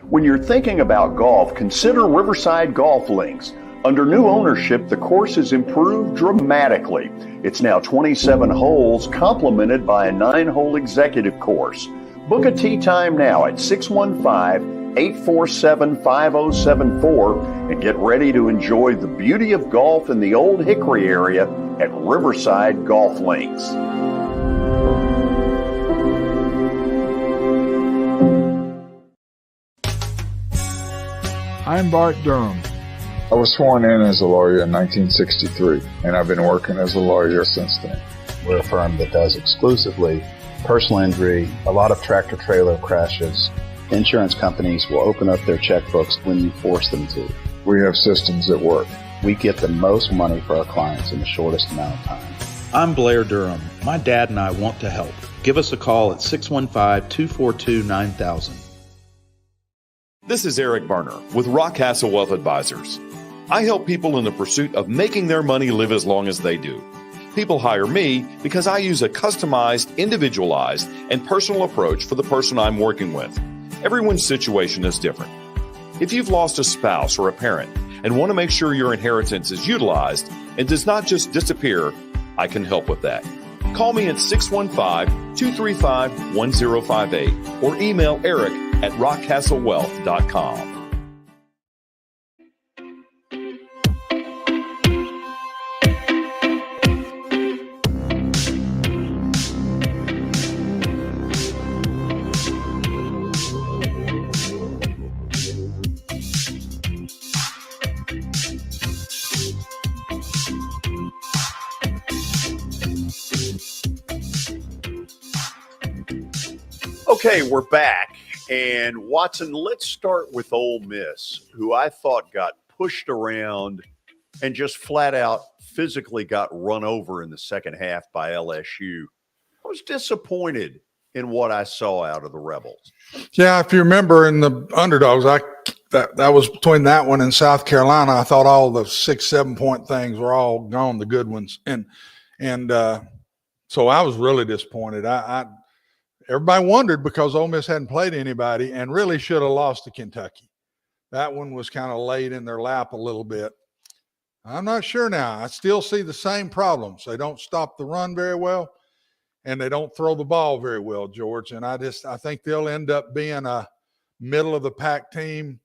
When you're thinking about golf, consider Riverside Golf Links. Under new ownership, the course has improved dramatically. It's now 27 holes, complemented by a 9-hole executive course. Book a tee time now at 615-847-5074 and get ready to enjoy the beauty of golf in the Old Hickory area at Riverside Golf Links. I'm Bart Durham. I was sworn in as a lawyer in 1963, and I've been working as a lawyer since then. We're a firm that does exclusively personal injury, a lot of tractor-trailer crashes. Insurance companies will open up their checkbooks when you force them to. We have systems that work. We get the most money for our clients in the shortest amount of time. I'm Blair Durham. My dad and I want to help. Give us a call at 615-242-9000. This is Eric Berner with Rockcastle Wealth Advisors. I help people in the pursuit of making their money live as long as they do. People hire me because I use a customized, individualized, and personal approach for the person I'm working with. Everyone's situation is different. If you've lost a spouse or a parent and want to make sure your inheritance is utilized and does not just disappear, I can help with that. Call me at 615-235-1058 or email Eric at rockcastlewealth.com. Okay, we're back. And Watson, let's start with Ole Miss, who I thought got pushed around and just flat out physically got run over in the second half by LSU. I was disappointed in what I saw out of the Rebels. Yeah, if you remember in the underdogs, that was between that one and South Carolina. I thought all the 6-7 point things were all gone, the good ones, and so I was really disappointed. Everybody wondered because Ole Miss hadn't played anybody and really should have lost to Kentucky. That one was kind of laid in their lap a little bit. I'm not sure now. I still see the same problems. They don't stop the run very well, and they don't throw the ball very well, George. And I think they'll end up being a middle of the pack team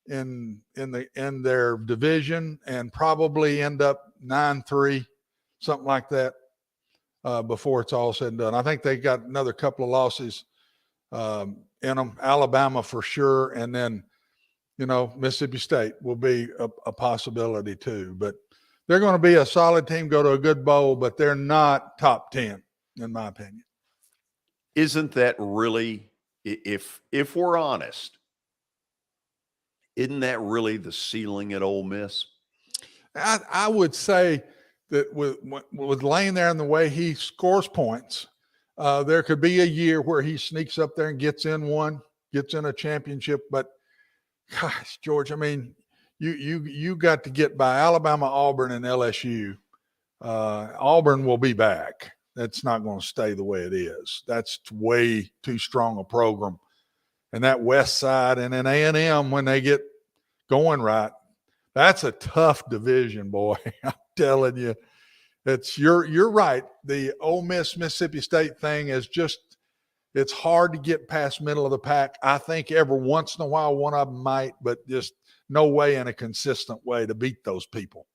in their division and probably end up 9-3, something like that, before it's all said and done. I think they got another couple of losses in them. Alabama for sure, and then Mississippi State will be a possibility too. But they're going to be a solid team, go to a good bowl, but they're not top 10 in my opinion. Isn't that really, if we're honest, isn't that really the ceiling at Ole Miss? I would say that with Lane there and the way he scores points, there could be a year where he sneaks up there and gets in a championship. But gosh, George, I mean, you got to get by Alabama, Auburn, and LSU. Auburn will be back. That's not going to stay the way it is. That's way too strong a program. And that West Side and then A&M, when they get going right, that's a tough division, boy. I'm telling you. You're right. The Ole Miss Mississippi State thing is just, it's hard to get past middle of the pack. I think every once in a while one of them might, but just no way in a consistent way to beat those people.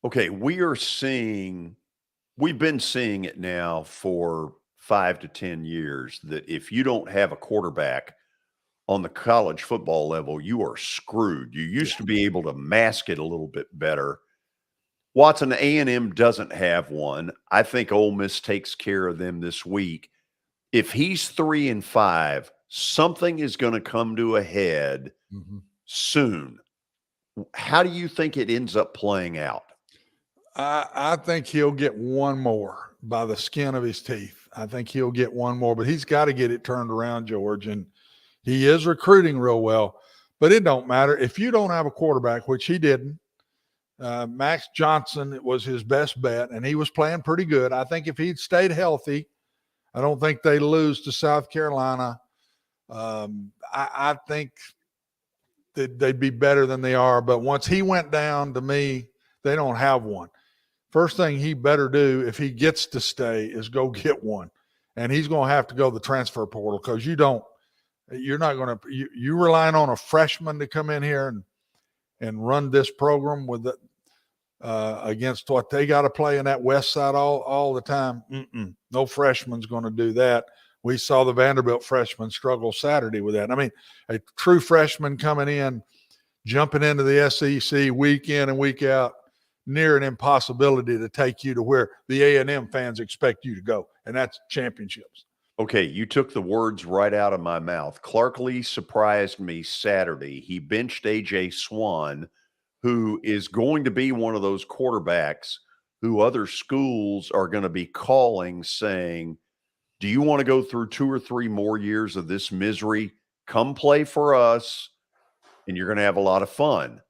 Okay, we've been seeing it now for 5 to 10 years that if you don't have a quarterback on the college football level, you are screwed. You used to be able to mask it a little bit better. Watson, A&M doesn't have one. I think Ole Miss takes care of them this week. If he's 3-5, something is going to come to a head soon. How do you think it ends up playing out? I think he'll get one more by the skin of his teeth. I think he'll get one more, but he's got to get it turned around, George. And he is recruiting real well, but it don't matter. If you don't have a quarterback, which he didn't, Max Johnson was his best bet, and he was playing pretty good. I think if he'd stayed healthy, I don't think they lose to South Carolina. I think that they'd be better than they are. But once he went down, to me, they don't have one. First thing he better do if he gets to stay is go get one. And he's going to have to go to the transfer portal because you're relying on a freshman to come in here and run this program with against what they got to play in that West Side all the time. No freshman's going to do that. We saw the Vanderbilt freshman struggle Saturday with that. I mean, a true freshman coming in, jumping into the SEC week in and week out, near an impossibility to take you to where the A&M fans expect you to go, and that's championships. Okay, you took the words right out of my mouth. Clark Lee surprised me Saturday. He benched A.J. Swan, who is going to be one of those quarterbacks who other schools are going to be calling saying, do you want to go through 2 or 3 more years of this misery? Come play for us, and you're going to have a lot of fun.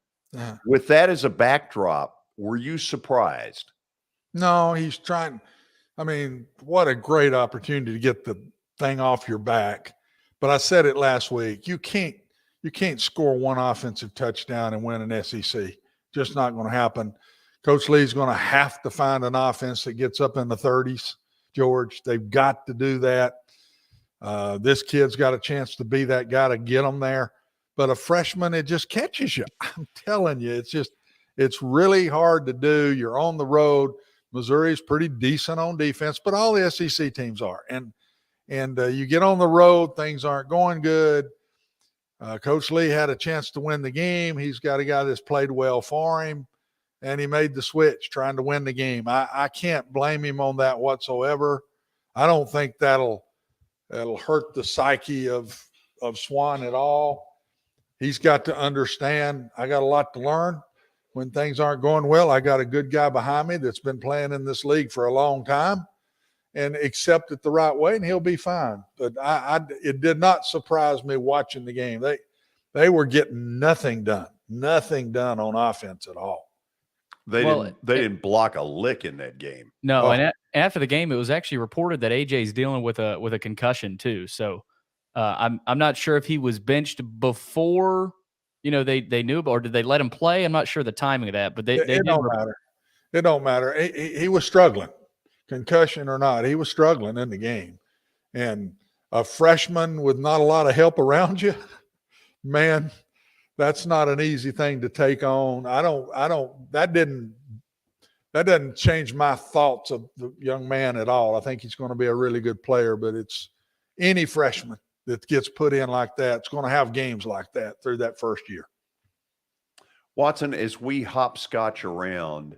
With that as a backdrop, were you surprised? No, he's trying. I mean, what a great opportunity to get the thing off your back. But I said it last week. You can't score one offensive touchdown and win an SEC. Just not going to happen. Coach Lee's going to have to find an offense that gets up in the 30s, George. They've got to do that. This kid's got a chance to be that guy to get them there. But a freshman, it just catches you. I'm telling you, it's really hard to do. You're on the road. Missouri's pretty decent on defense, but all the SEC teams are. And you get on the road, things aren't going good. Coach Lee had a chance to win the game. He's got a guy that's played well for him, and he made the switch trying to win the game. I can't blame him on that whatsoever. I don't think that'll hurt the psyche of Swan at all. He's got to understand I got a lot to learn. When things aren't going well, I got a good guy behind me that's been playing in this league for a long time, and accept it the right way, and he'll be fine. But it did not surprise me watching the game. They were getting nothing done on offense at all. They didn't block a lick in that game. No, and after the game, it was actually reported that AJ's dealing with a concussion too. So I'm not sure if he was benched before they knew, or did they let him play? I'm not sure the timing of that, but it don't matter. It don't matter. He was struggling, concussion or not. He was struggling in the game, and a freshman with not a lot of help around you, man, that's not an easy thing to take on. That doesn't change my thoughts of the young man at all. I think he's going to be a really good player, but it's any freshman that gets put in like that, it's going to have games like that through that first year. Watson, as we hopscotch around,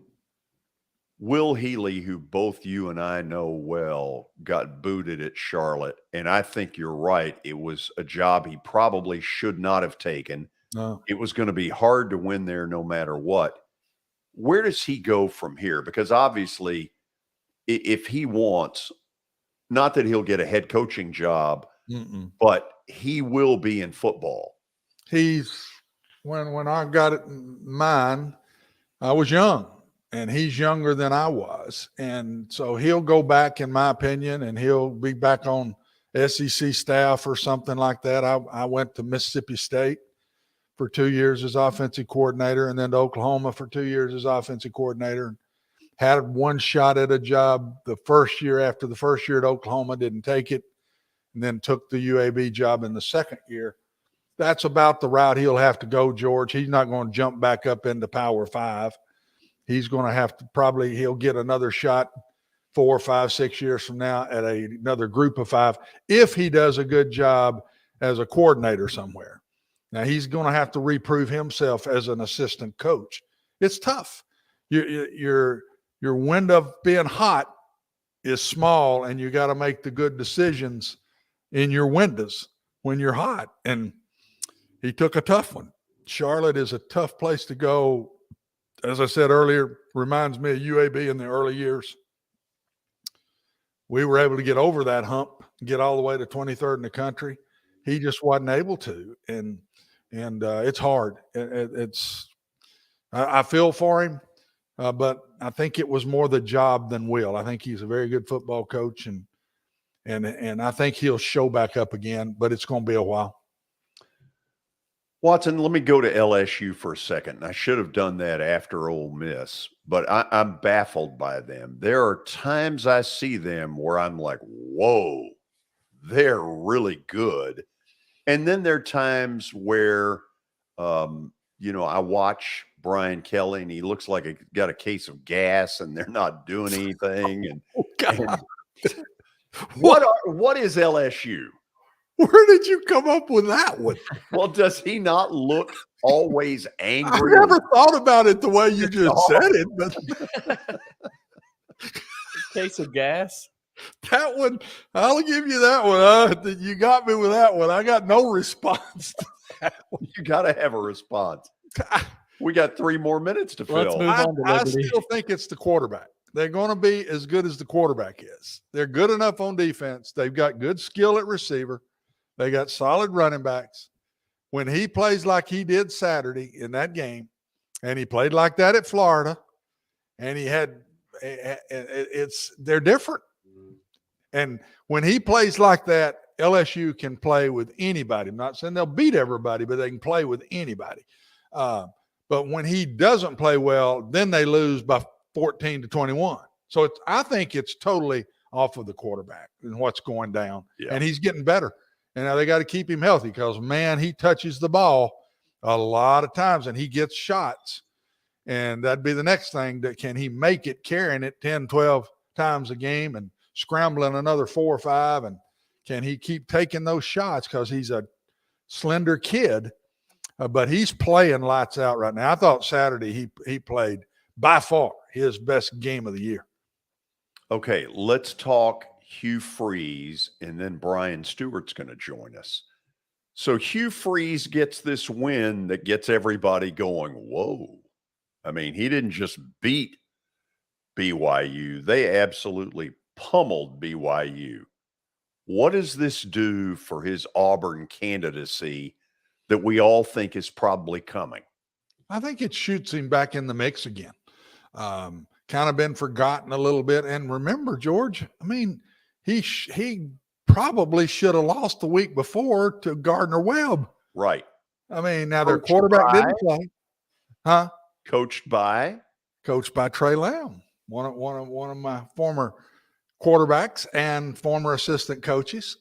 Will Healy, who both you and I know well, got booted at Charlotte. And I think you're right. It was a job he probably should not have taken. No. It was going to be hard to win there no matter what. Where does he go from here? Because obviously, if he wants, not that he'll get a head coaching job, but he will be in football. When I got it in mind, I was young. And he's younger than I was. And so he'll go back, in my opinion, and he'll be back on SEC staff or something like that. I went to Mississippi State for 2 years as offensive coordinator, and then to Oklahoma for 2 years as offensive coordinator. Had one shot at a job the first year after the first year at Oklahoma, didn't take it, and then took the UAB job in the second year. That's about the route he'll have to go, George. He's not going to jump back up into Power 5. He's going to have to he'll get another shot 4, 5, 6 years from now at another group of 5 if he does a good job as a coordinator somewhere. Now, he's going to have to reprove himself as an assistant coach. It's tough. Your window of being hot is small, and you got to make the good decisions in your windows when you're hot. And he took a tough one. Charlotte is a tough place to go. As I said earlier, reminds me of UAB in the early years. We were able to get over that hump, get all the way to 23rd in the country. He just wasn't able to, and it's hard. I feel for him, but I think it was more the job than Will. I think he's a very good football coach, and I think he'll show back up again, but it's going to be a while. Watson, let me go to LSU for a second. I should have done that after Ole Miss, but I'm baffled by them. There are times I see them where I'm like, whoa, they're really good. And then there are times where, I watch Brian Kelly and he looks like he got a case of gas and they're not doing anything. What is LSU? Where did you come up with that one? Well, does he not look always angry? I never thought about it the way you just said it, but case of gas. That one, I'll give you that one. You got me with that one. I got no response to that one. You got to have a response. We got 3 more minutes to fill. Let's move on to I still think it's the quarterback. They're going to be as good as the quarterback is. They're good enough on defense. They've got good skill at receiver. They got solid running backs. When he plays like he did Saturday in that game, and he played like that at Florida, and they're different. And when he plays like that, LSU can play with anybody. I'm not saying they'll beat everybody, but they can play with anybody. But when he doesn't play well, then they lose by 14-21. So I think it's totally off of the quarterback and what's going down. Yeah. And he's getting better. And now they got to keep him healthy because, man, he touches the ball a lot of times and he gets shots. And that'd be the next thing. That can he make it carrying it 10, 12 times a game and scrambling another 4 or 5? And can he keep taking those shots because he's a slender kid? But he's playing lights out right now. I thought Saturday he played by far his best game of the year. Okay, let's talk Hugh Freeze, and then Brian Stewart's going to join us. So Hugh Freeze gets this win that gets everybody going, whoa. I mean, he didn't just beat BYU. They absolutely pummeled BYU. What does this do for his Auburn candidacy that we all think is probably coming? I think it shoots him back in the mix again. Kind of been forgotten a little bit. And remember, George, I mean, he probably should have lost the week before to Gardner Webb. Right. I mean, now their quarterback didn't play. Huh? Coached by Trey Lamb, one of my former quarterbacks and former assistant coaches.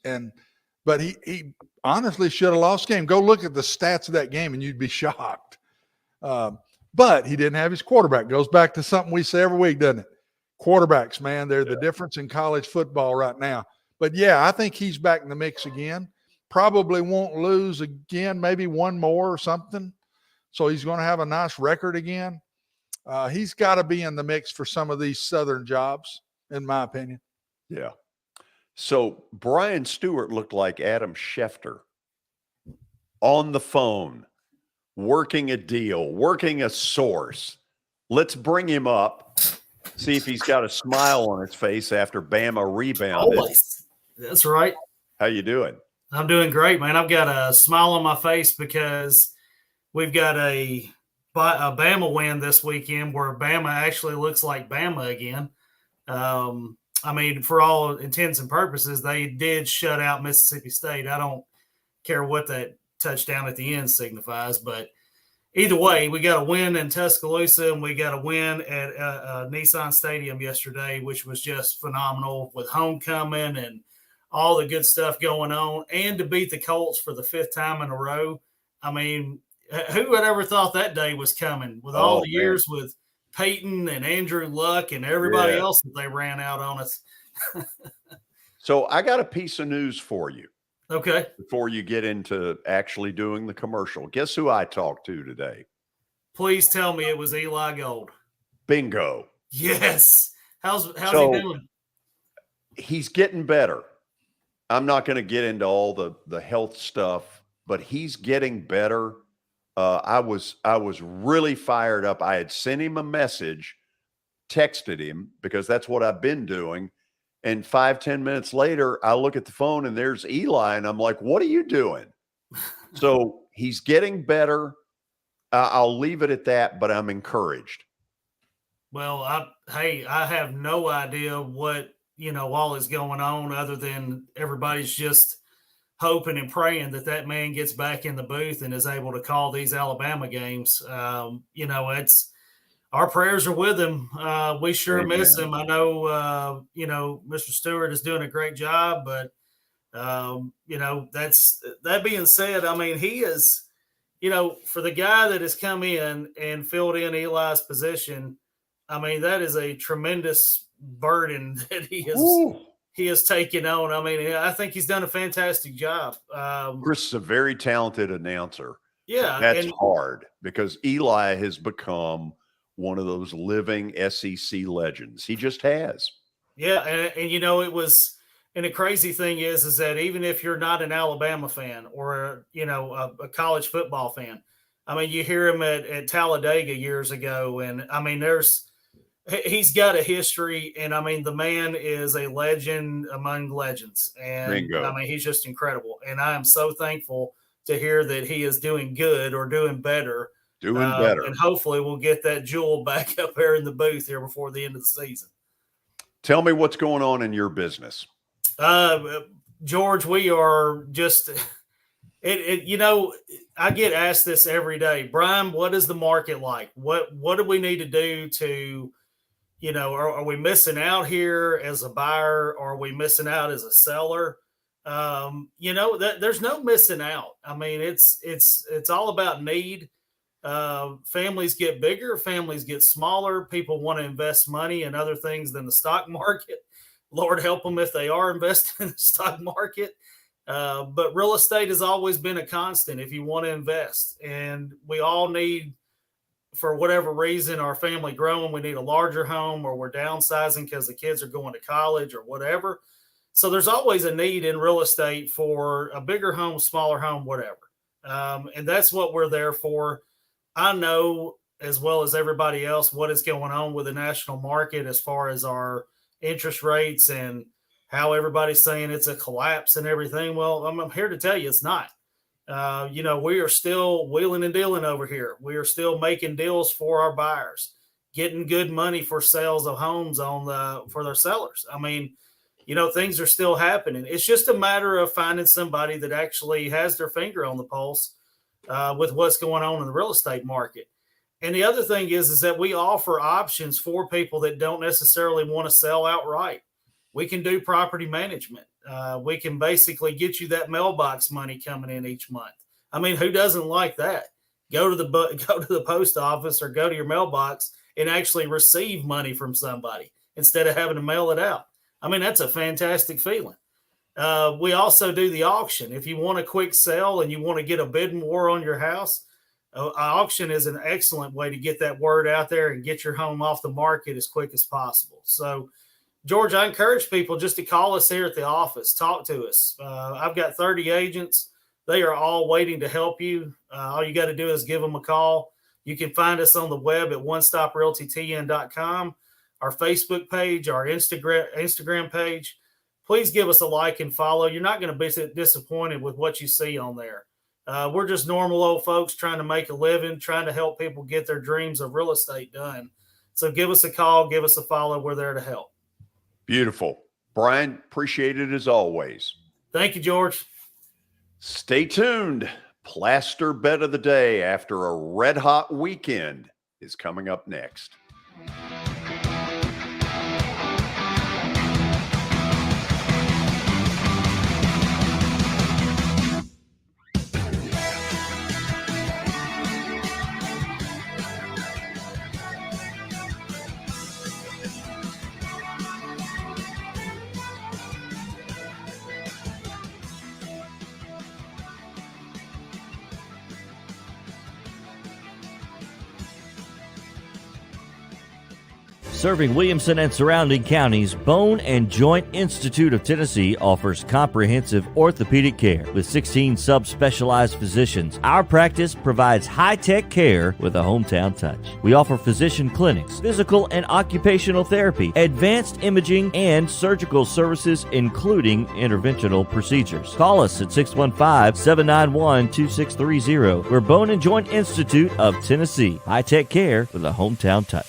But he honestly should have lost the game. Go look at the stats of that game and you'd be shocked. But he didn't have his quarterback. Goes back to something we say every week, doesn't it? Quarterbacks, man, they're the difference in college football right now. But yeah, I think he's back in the mix again. Probably won't lose again, maybe one more or something. So he's going to have a nice record again. He's got to be in the mix for some of these Southern jobs, in my opinion. Yeah. So Brian Stewart looked like Adam Schefter on the phone, working a deal, working a source. Let's bring him up, see if he's got a smile on his face after Bama rebounded. Always. That's right. How you doing? I'm doing great, man. I've got a smile on my face because we've got a Bama win this weekend where Bama actually looks like Bama again. I mean, for all intents and purposes, they did shut out Mississippi State. I don't care what that touchdown at the end signifies, but either way, we got a win in Tuscaloosa and we got a win at Nissan Stadium yesterday, which was just phenomenal with homecoming and all the good stuff going on, and to beat the Colts for the 5th time in a row. I mean, who would ever thought that day was coming with all the years with Peyton and Andrew Luck and everybody else that they ran out on us. So I got a piece of news for you. Okay. Before you get into actually doing the commercial, guess who I talked to today? Please tell me it was Eli Gold. Bingo. Yes. How's he doing? He's getting better. I'm not going to get into all the health stuff, but he's getting better. I was really fired up. I had sent him a message, texted him, because that's what I've been doing. And 5-10 minutes later, I look at the phone and there's Eli, and I'm like, what are you doing? So he's getting better. I'll leave it at that, but I'm encouraged. Well, I have no idea what, all is going on other than everybody's just hoping and praying that man gets back in the booth and is able to call these Alabama games. It's our prayers are with him. We sure miss him. I know, Mr. Stewart is doing a great job, but that being said, I mean, he is, for the guy that has come in and filled in Eli's position, I mean, that is a tremendous burden that he has taken on. I mean, I think he's done a fantastic job. Chris is a very talented announcer. Yeah. That's hard because Eli has become one of those living SEC legends. He just has. Yeah. And it was, and the crazy thing is that even if you're not an Alabama fan or, a college football fan, I mean, you hear him at Talladega years ago. And I mean, he's got a history, and I mean, the man is a legend among legends. And Bingo. I mean, he's just incredible. And I am so thankful to hear that he is doing good or doing better. And hopefully we'll get that jewel back up there in the booth here before the end of the season. Tell me what's going on in your business. George, we are just I get asked this every day. Brian, what is the market like? What do we need to do to, are we missing out here as a buyer? Or are we missing out as a seller? There's no missing out. I mean, it's all about need. Families get bigger, families get smaller. People want to invest money in other things than the stock market. Lord help them if they are investing in the stock market. But real estate has always been a constant if you want to invest. And we all need, for whatever reason, our family growing, we need a larger home, or we're downsizing because the kids are going to college or whatever. So there's always a need in real estate for a bigger home, smaller home, whatever. And that's what we're there for. I know as well as everybody else what is going on with the national market as far as our interest rates and how everybody's saying it's a collapse and everything. Well, I'm here to tell you it's not. We are still wheeling and dealing over here. We are still making deals for our buyers, getting good money for sales of homes for their sellers. I mean, things are still happening. It's just a matter of finding somebody that actually has their finger on the pulse with what's going on in the real estate market. And the other thing is that we offer options for people that don't necessarily want to sell outright. We can do property management. We can basically get you that mailbox money coming in each month. I mean, who doesn't like that? Go to the post office or go to your mailbox and actually receive money from somebody instead of having to mail it out. I mean, that's a fantastic feeling. We also do the auction. If you want a quick sale and you want to get a bidding war on your house, auction is an excellent way to get that word out there and get your home off the market as quick as possible. So, George, I encourage people just to call us here at the office, talk to us. I've got 30 agents. They are all waiting to help you. All you got to do is give them a call. You can find us on the web at onestoprealtytn.com, our Facebook page, our Instagram page. Please give us a like and follow. You're not going to be disappointed with what you see on there. We're just normal old folks trying to make a living, trying to help people get their dreams of real estate done. So give us a call, give us a follow. We're there to help. Beautiful. Brian, appreciate it as always. Thank you, George. Stay tuned. Plaster Bet of the Day after a red-hot weekend is coming up next. Serving Williamson and surrounding counties, Bone and Joint Institute of Tennessee offers comprehensive orthopedic care with 16 subspecialized physicians. Our practice provides high-tech care with a hometown touch. We offer physician clinics, physical and occupational therapy, advanced imaging, and surgical services, including interventional procedures. Call us at 615-791-2630. We're Bone and Joint Institute of Tennessee. High-tech care with a hometown touch.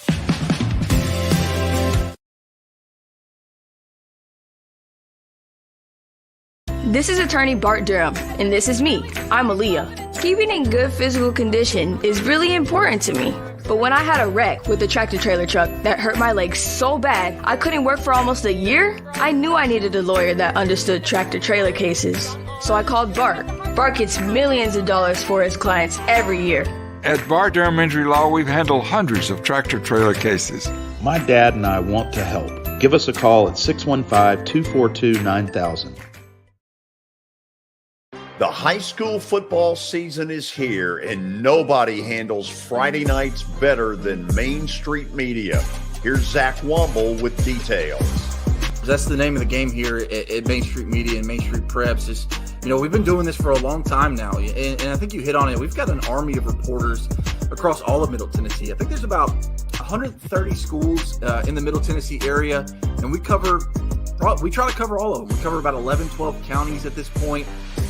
This is attorney Bart Durham, and this is me. I'm Aaliyah. Keeping in good physical condition is really important to me. But when I had a wreck with a tractor-trailer truck that hurt my legs so bad I couldn't work for almost a year, I knew I needed a lawyer that understood tractor-trailer cases. So I called Bart. Bart gets millions of dollars for his clients every year. At Bart Durham Injury Law, we've handled hundreds of tractor-trailer cases. My dad and I want to help. Give us a call at 615-242-9000. The high school football season is here, and nobody handles Friday nights better than Main Street Media. Here's Zach Womble with details. That's the name of the game here at Main Street Media and Main Street Preps. We've been doing this for a long time now, and I think you hit on it. We've got an army of reporters across all of Middle Tennessee. I think there's about 130 schools in the Middle Tennessee area, and we try to cover all of them. We cover about 11, 12 counties at this point.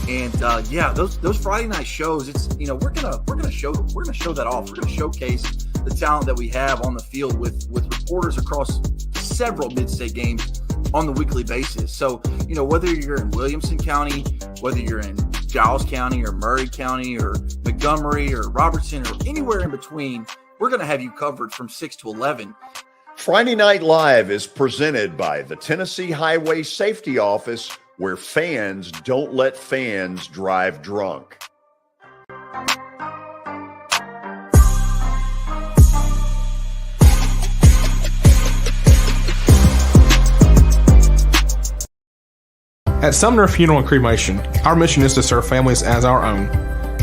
And those Friday night shows, we're gonna show that off. We're gonna showcase the talent that we have on the field with reporters across several mid-state games on the weekly basis. So, whether you're in Williamson County, whether you're in Giles County or Murray County or Montgomery or Robertson or anywhere in between, we're gonna have you covered from 6 to 11. Friday Night Live is presented by the Tennessee Highway Safety Office, where fans don't let fans drive drunk. At Sumner Funeral and Cremation, our mission is to serve families as our own,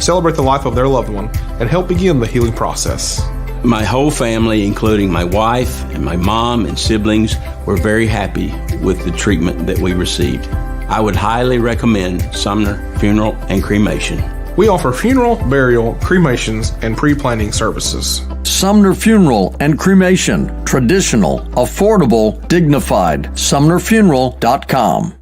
celebrate the life of their loved one, and help begin the healing process. My whole family, including my wife and my mom and siblings, were very happy with the treatment that we received. I would highly recommend Sumner Funeral and Cremation. We offer funeral, burial, cremations, and pre-planning services. Sumner Funeral and Cremation. Traditional, affordable, dignified. SumnerFuneral.com.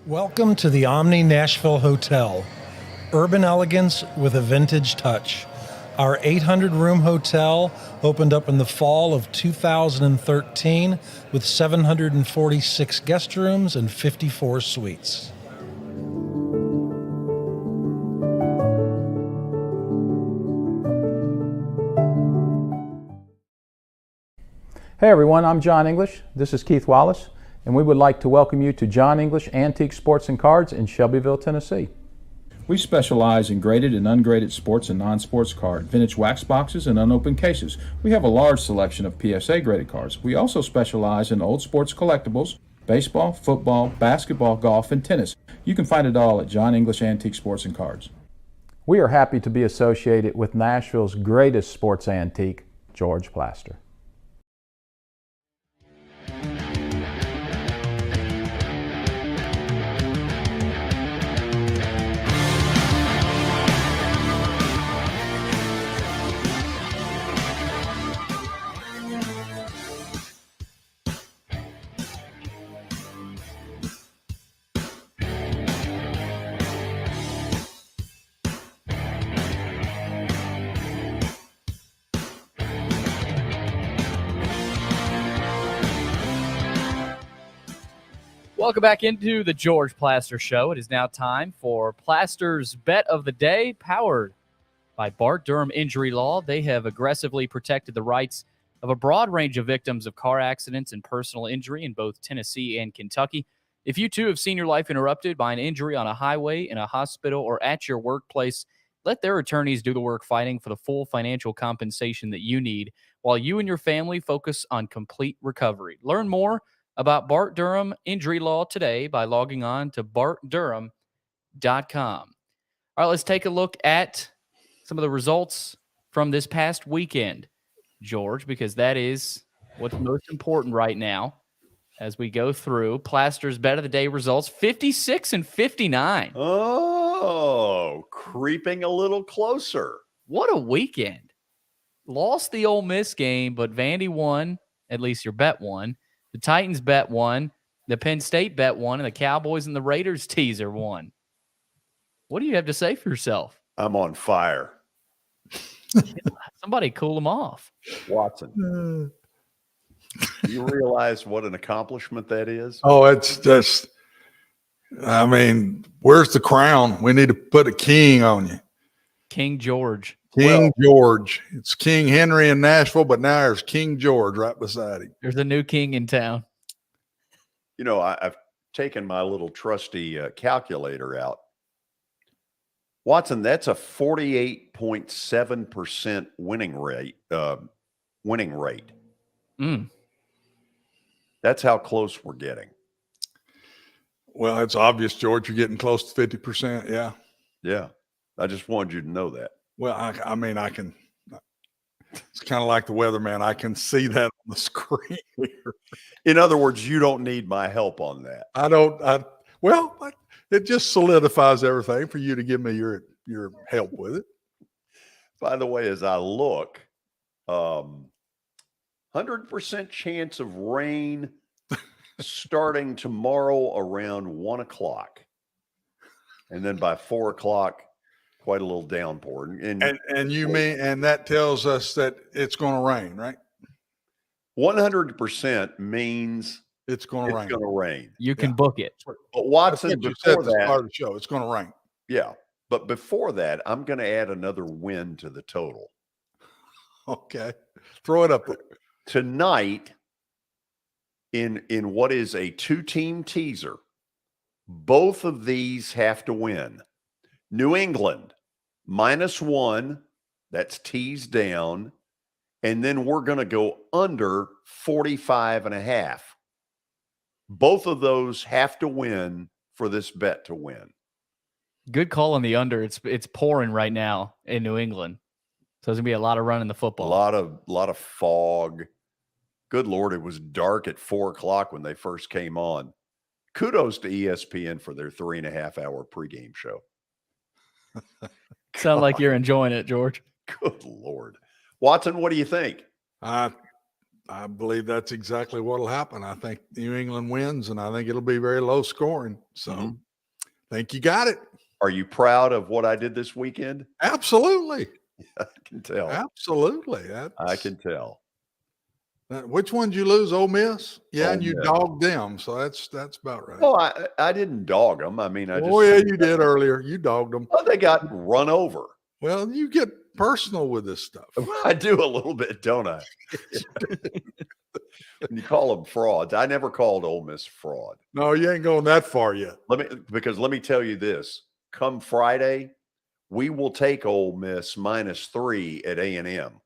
Welcome to the Omni Nashville Hotel. Urban elegance with a vintage touch. Our 800-room hotel opened up in the fall of 2013 with 746 guest rooms and 54 suites. Hey everyone, I'm John English. This is Keith Wallace, and we would like to welcome you to John English Antique Sports and Cards in Shelbyville, Tennessee. We specialize in graded and ungraded sports and non-sports cards, vintage wax boxes, and unopened cases. We have a large selection of PSA graded cards. We also specialize in old sports collectibles, baseball, football, basketball, golf, and tennis. You can find it all at John English Antique Sports and Cards. We are happy to be associated with Nashville's greatest sports antique, George Plaster. Welcome back into the George Plaster Show. It is now time for Plaster's Bet of the Day, powered by Bart Durham Injury Law. They have aggressively protected the rights of a broad range of victims of car accidents and personal injury in both Tennessee and Kentucky. If you too have seen your life interrupted by an injury on a highway, in a hospital, or at your workplace, let their attorneys do the work fighting for the full financial compensation that you need while you and your family focus on complete recovery. Learn more about Bart Durham Injury Law today by logging on to bartdurham.com. All right, let's take a look at some of the results from this past weekend, George, because that is what's most important right now as we go through Plaster's Bet of the Day results, 56 and 59. Oh, creeping a little closer. What a weekend. Lost the Ole Miss game, but Vandy won. At least your bet won. The Titans bet won. The Penn State bet won. And the Cowboys and the Raiders teaser won. What do you have to say for yourself? I'm on fire. Somebody cool them off. Watson. Do you realize what an accomplishment that is? Oh, it's just, I mean, where's the crown? We need to put a king on you. King George. King George. It's King Henry in Nashville, but now there's King George right beside him. There's a new king in town. You know, I've taken my little trusty calculator out. Watson, that's a 48.7% winning rate. That's how close we're getting. Well, it's obvious, George, you're getting close to 50%. Yeah. Yeah. I just wanted you to know that. Well, I mean, I can, it's kind of like the weatherman. I can see that on the screen here. In other words, you don't need my help on that. It just solidifies everything for you to give me your help with it. By the way, as I look, 100% chance of rain starting tomorrow around 1 o'clock. And then by 4 o'clock, quite a little downpour. And that tells us that it's going to rain, right? 100% means it's going to rain. You can book it. But Watson, before that, part of the show, it's going to rain. Yeah. But before that, I'm going to add another win to the total. Okay. Throw it up there. Tonight, in what is a two-team teaser, both of these have to win. New England, -1, that's teased down. And then we're going to go under 45.5. Both of those have to win for this bet to win. Good call on the under. It's pouring right now in New England. So there's going to be a lot of running the football. A lot of fog. Good Lord, it was dark at 4 o'clock when they first came on. Kudos to ESPN for their 3.5-hour pregame show. Sound like you're enjoying it, George. Good Lord. Watson, what do you think? I believe that's exactly what will happen. I think New England wins, and I think it'll be very low scoring. So I think you got it. Are you proud of what I did this weekend? Absolutely. I can tell. Absolutely. I can tell. Which one did you lose? Ole Miss? Yeah, Ole and you Miss. dogged them. So that's about right. No, I didn't dog them. I mean, I just. Oh, yeah, you did earlier. You dogged them. Oh, they got run over. Well, you get personal with this stuff. I do a little bit, don't I? You call them frauds. I never called Ole Miss fraud. No, you ain't going that far yet. Let me tell you this. Come Friday, we will take Ole Miss -3 at A&M.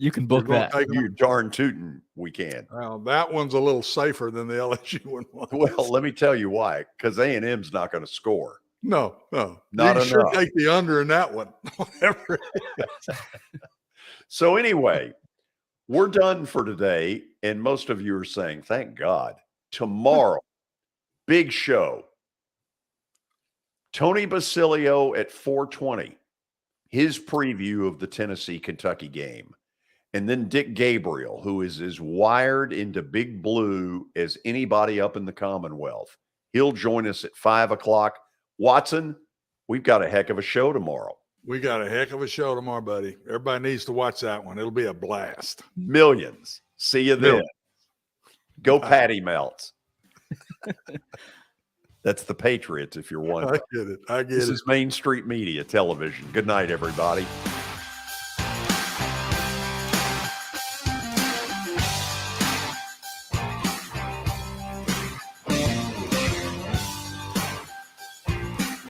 You can book that. You darn tootin' we can. Well, that one's a little safer than the LSU one was. Well, let me tell you why. Because A&M's not going to score. No. Not you enough. sure take the under in that one. Whatever it is. So anyway, we're done for today. And most of you are saying, thank God. Tomorrow, big show. Tony Basilio at 4:20. His preview of the Tennessee-Kentucky game. And then Dick Gabriel, who is as wired into Big Blue as anybody up in the Commonwealth. He'll join us at 5 o'clock. Watson, we've got a heck of a show tomorrow. We got a heck of a show tomorrow, buddy. Everybody needs to watch that one. It'll be a blast. Millions. See you then. Go Patty Melts. That's the Patriots, if you're wondering. I get it. This is Main Street Media Television. Good night, everybody.